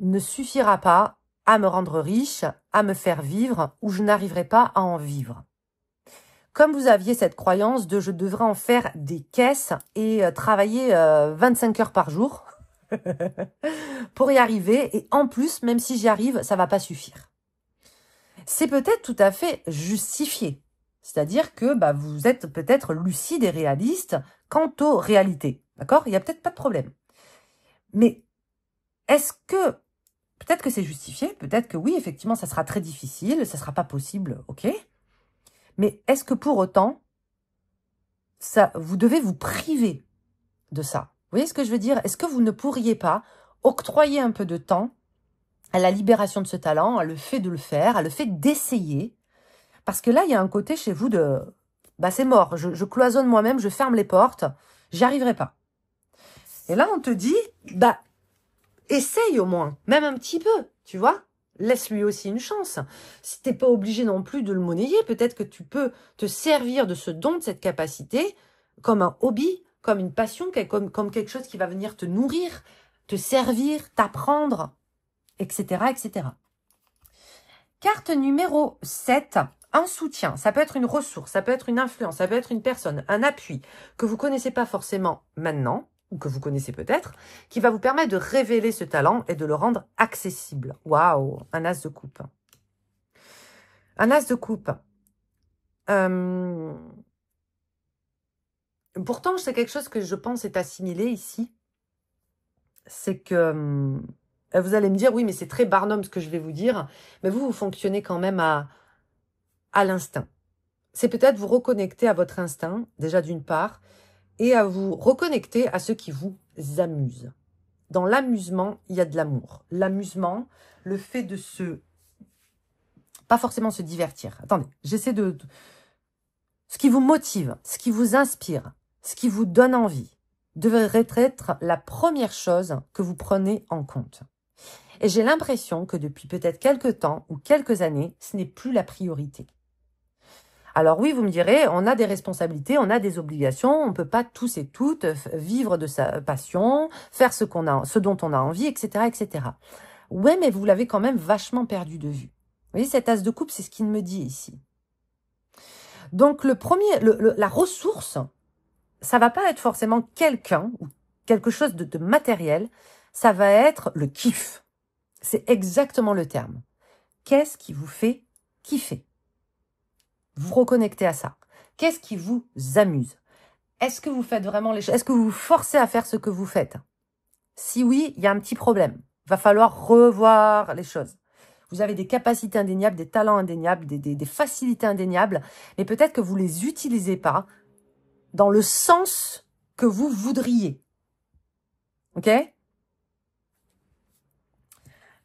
ne suffira pas à me rendre riche, à me faire vivre, ou je n'arriverai pas à en vivre. Comme vous aviez cette croyance de je devrais en faire des caisses et travailler 25 heures par jour pour y arriver, et en plus, même si j'y arrive, ça va pas suffire. C'est peut-être tout à fait justifié. C'est-à-dire que vous êtes peut-être lucide et réaliste quant aux réalités. D'accord? Il n'y a peut-être pas de problème. Mais est-ce que, peut-être que c'est justifié, peut-être que oui, effectivement, ça sera très difficile, ça sera pas possible, ok? Mais est-ce que pour autant, vous devez vous priver de ça? Vous voyez ce que je veux dire? Est-ce que vous ne pourriez pas octroyer un peu de temps à la libération de ce talent, à le fait de le faire, à le fait d'essayer? Parce que là, il y a un côté chez vous de... c'est mort, je cloisonne moi-même, je ferme les portes, j'y arriverai pas. Et là, on te dit, essaye au moins, même un petit peu, tu vois? Laisse-lui aussi une chance. Si t'es pas obligé non plus de le monnayer, peut-être que tu peux te servir de ce don, de cette capacité, comme un hobby, comme une passion, comme quelque chose qui va venir te nourrir, te servir, t'apprendre, etc., etc. Carte numéro 7, un soutien. Ça peut être une ressource, ça peut être une influence, ça peut être une personne, un appui que vous connaissez pas forcément maintenant, ou que vous connaissez peut-être, qui va vous permettre de révéler ce talent et de le rendre accessible. Waouh, un as de coupe. Un as de coupe. Pourtant, c'est quelque chose que je pense est assimilé ici. C'est que... vous allez me dire, oui, mais c'est très Barnum ce que je vais vous dire, mais vous fonctionnez quand même à l'instinct. C'est peut-être vous reconnecter à votre instinct, déjà d'une part, et à vous reconnecter à ce qui vous amuse. Dans l'amusement, il y a de l'amour. L'amusement, le fait de pas forcément se divertir. Attendez, j'essaie de... Ce qui vous motive, ce qui vous inspire, ce qui vous donne envie, devrait être la première chose que vous prenez en compte. Et j'ai l'impression que depuis peut-être quelques temps ou quelques années, ce n'est plus la priorité. Alors oui, vous me direz, on a des responsabilités, on a des obligations, on ne peut pas tous et toutes vivre de sa passion, faire ce dont on a envie, etc., etc. Ouais, mais vous l'avez quand même vachement perdu de vue. Vous voyez, cet as de coupe, c'est ce qu'il me dit ici. Donc la ressource, ça va pas être forcément quelqu'un ou quelque chose de matériel, ça va être le kiff. C'est exactement le terme. Qu'est-ce qui vous fait kiffer? vous reconnecter à ça. Qu'est-ce qui vous amuse? Est-ce que vous faites vraiment les choses? Est-ce que vous vous forcez à faire ce que vous faites? Si oui, il y a un petit problème. Il va falloir revoir les choses. Vous avez des capacités indéniables, des talents indéniables, des facilités indéniables, mais peut-être que vous ne les utilisez pas dans le sens que vous voudriez. Ok?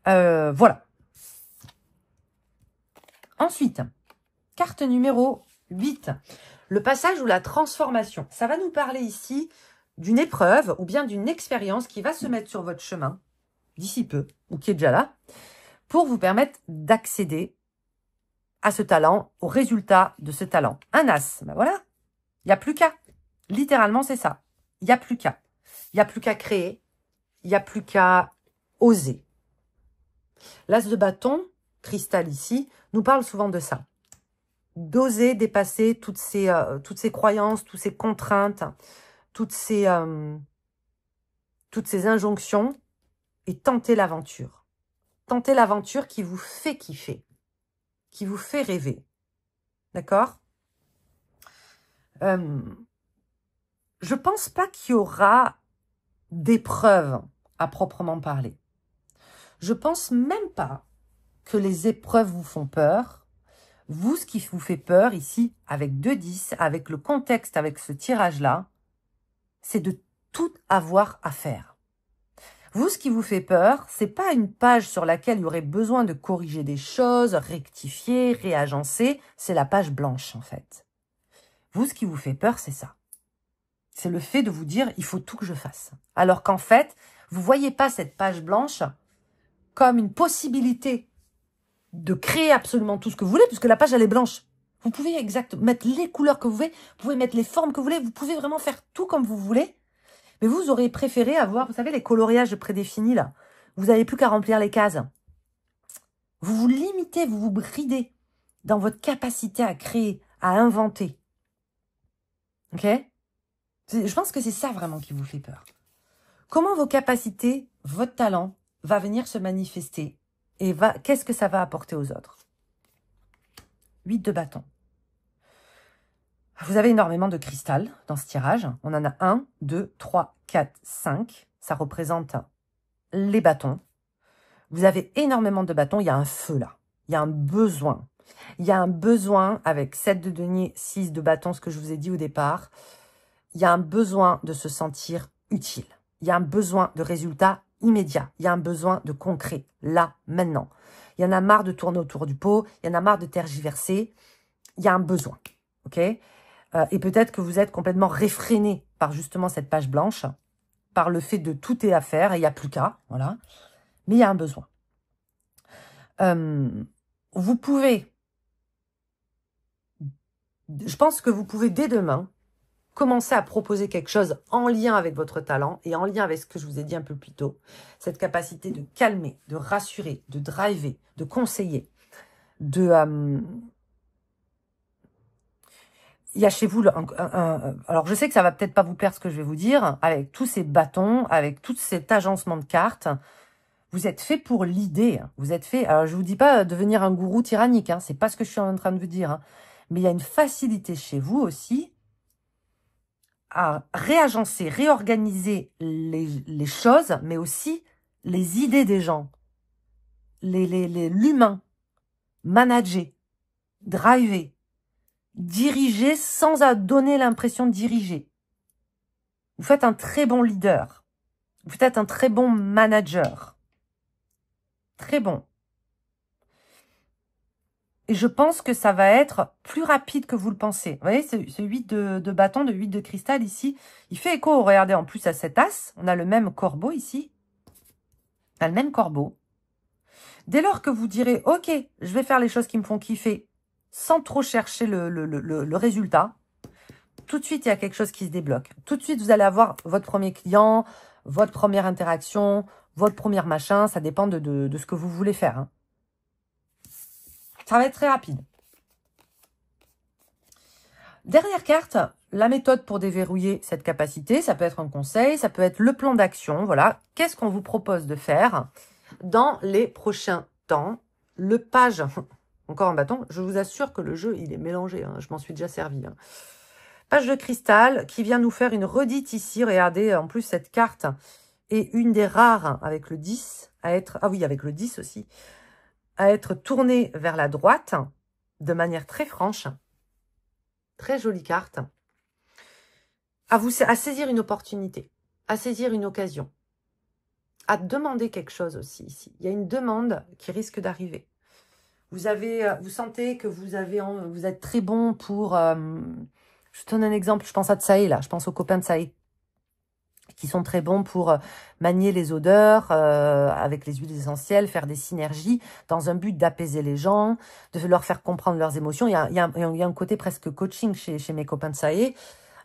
Voilà. Ensuite, carte numéro 8. Le passage ou la transformation. Ça va nous parler ici d'une épreuve ou bien d'une expérience qui va se mettre sur votre chemin d'ici peu, ou qui est déjà là, pour vous permettre d'accéder à ce talent, au résultat de ce talent. Un as, ben voilà, il n'y a plus qu'à. Littéralement, c'est ça. Il n'y a plus qu'à. Il n'y a plus qu'à créer, il n'y a plus qu'à oser. L'as de bâton, cristal ici, nous parle souvent de ça. D'oser dépasser toutes ces croyances, toutes ces contraintes, toutes ces injonctions et tenter l'aventure. Tenter l'aventure qui vous fait kiffer, qui vous fait rêver. D'accord? Je pense pas qu'il y aura d'épreuves à proprement parler. Je pense même pas que les épreuves vous font peur. Vous, ce qui vous fait peur ici, avec 2-10, avec le contexte, avec ce tirage-là, c'est de tout avoir à faire. Vous, ce qui vous fait peur, c'est pas une page sur laquelle il y aurait besoin de corriger des choses, rectifier, réagencer. C'est la page blanche, en fait. Vous, ce qui vous fait peur, c'est ça. C'est le fait de vous dire, il faut tout que je fasse. Alors qu'en fait, vous voyez pas cette page blanche comme une possibilité de créer absolument tout ce que vous voulez, puisque la page, elle est blanche. Vous pouvez mettre les couleurs que vous voulez, vous pouvez mettre les formes que vous voulez, vous pouvez vraiment faire tout comme vous voulez. Mais vous aurez préféré avoir, vous savez, les coloriages prédéfinis, là. Vous n'avez plus qu'à remplir les cases. Vous vous limitez, vous vous bridez dans votre capacité à créer, à inventer. Ok? Je pense que c'est ça vraiment qui vous fait peur. Comment vos capacités, votre talent, va venir se manifester et qu'est-ce que ça va apporter aux autres? 8 de bâton. Vous avez énormément de cristal dans ce tirage. On en a 1, 2, 3, 4, 5. Ça représente les bâtons. Vous avez énormément de bâtons. Il y a un feu là. Il y a un besoin. Il y a un besoin avec 7 de denier, 6 de bâton, ce que je vous ai dit au départ. Il y a un besoin de se sentir utile. Il y a un besoin de résultats immédiats. Il y a un besoin de concret, là, maintenant. Il y en a marre de tourner autour du pot. Il y en a marre de tergiverser. Il y a un besoin. Ok? Et peut-être que vous êtes complètement réfréné par justement cette page blanche, par le fait de tout est à faire et il n'y a plus qu'à, voilà. Mais il y a un besoin. Vous pouvez, je pense que vous pouvez dès demain commencer à proposer quelque chose en lien avec votre talent et en lien avec ce que je vous ai dit un peu plus tôt. Cette capacité de calmer, de rassurer, de driver, de conseiller, de... il y a chez vous, alors je sais que ça va peut-être pas vous plaire ce que je vais vous dire, avec tous ces bâtons, avec tout cet agencement de cartes, vous êtes fait pour l'idée, vous êtes fait, alors je vous dis pas devenir un gourou tyrannique, hein, c'est pas ce que je suis en train de vous dire, hein, mais il y a une facilité chez vous aussi à réagencer, réorganiser les choses, mais aussi les idées des gens, l'humain, manager, driver, diriger sans donner l'impression de diriger. Vous faites un très bon leader. Vous êtes un très bon manager. Très bon. Et je pense que ça va être plus rapide que vous le pensez. Vous voyez, ce 8 de bâton, de 8 de cristal ici, il fait écho, regardez, en plus à cet as. On a le même corbeau ici. On a le même corbeau. Dès lors que vous direz, ok, je vais faire les choses qui me font kiffer, sans trop chercher le résultat, tout de suite, il y a quelque chose qui se débloque. Tout de suite, vous allez avoir votre premier client, votre première interaction, votre premier machin. Ça dépend de ce que vous voulez faire. Hein. Ça va être très rapide. Dernière carte, la méthode pour déverrouiller cette capacité. Ça peut être un conseil, ça peut être le plan d'action. Voilà, qu'est-ce qu'on vous propose de faire dans les prochains temps? Le page... encore un bâton. Je vous assure que le jeu, il est mélangé. Hein. Je m'en suis déjà servi. Hein. Page de cristal qui vient nous faire une redite ici. Regardez, en plus, cette carte est une des rares avec le 10 à être... Ah oui, avec le 10 aussi. À être tournée vers la droite de manière très franche. Très jolie carte. À saisir une opportunité. À saisir une occasion. À demander quelque chose aussi ici. Il y a une demande qui risque d'arriver. Vous sentez que vous êtes très bon pour... je te donne un exemple, je pense à Tsae là, je pense aux copains de Tsae, qui sont très bons pour manier les odeurs avec les huiles essentielles, faire des synergies dans un but d'apaiser les gens, de leur faire comprendre leurs émotions. Il y a un côté presque coaching chez mes copains de Tsae.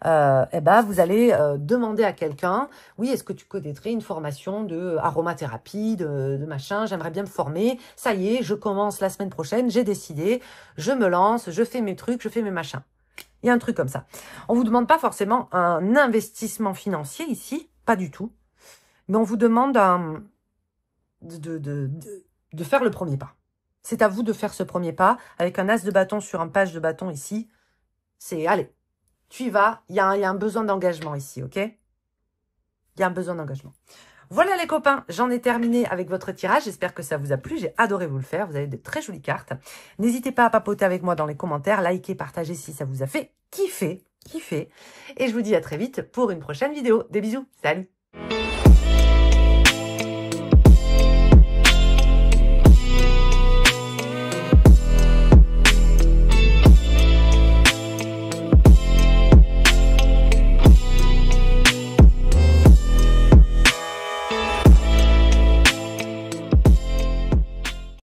Eh ben, vous allez demander à quelqu'un, oui, est-ce que tu connaîtrais une formation de aromathérapie, de machin, j'aimerais bien me former, ça y est, je commence la semaine prochaine, j'ai décidé, je me lance, je fais mes trucs, je fais mes machins. Il y a un truc comme ça. On vous demande pas forcément un investissement financier ici, pas du tout, mais on vous demande de faire le premier pas. C'est à vous de faire ce premier pas, avec un as de bâton sur un page de bâton ici, c'est, allez, tu y vas, il y a un besoin d'engagement ici, ok? Il y a un besoin d'engagement. Voilà les copains, j'en ai terminé avec votre tirage. J'espère que ça vous a plu, j'ai adoré vous le faire. Vous avez de très jolies cartes. N'hésitez pas à papoter avec moi dans les commentaires, liker, partager si ça vous a fait kiffer. Et je vous dis à très vite pour une prochaine vidéo. Des bisous, salut!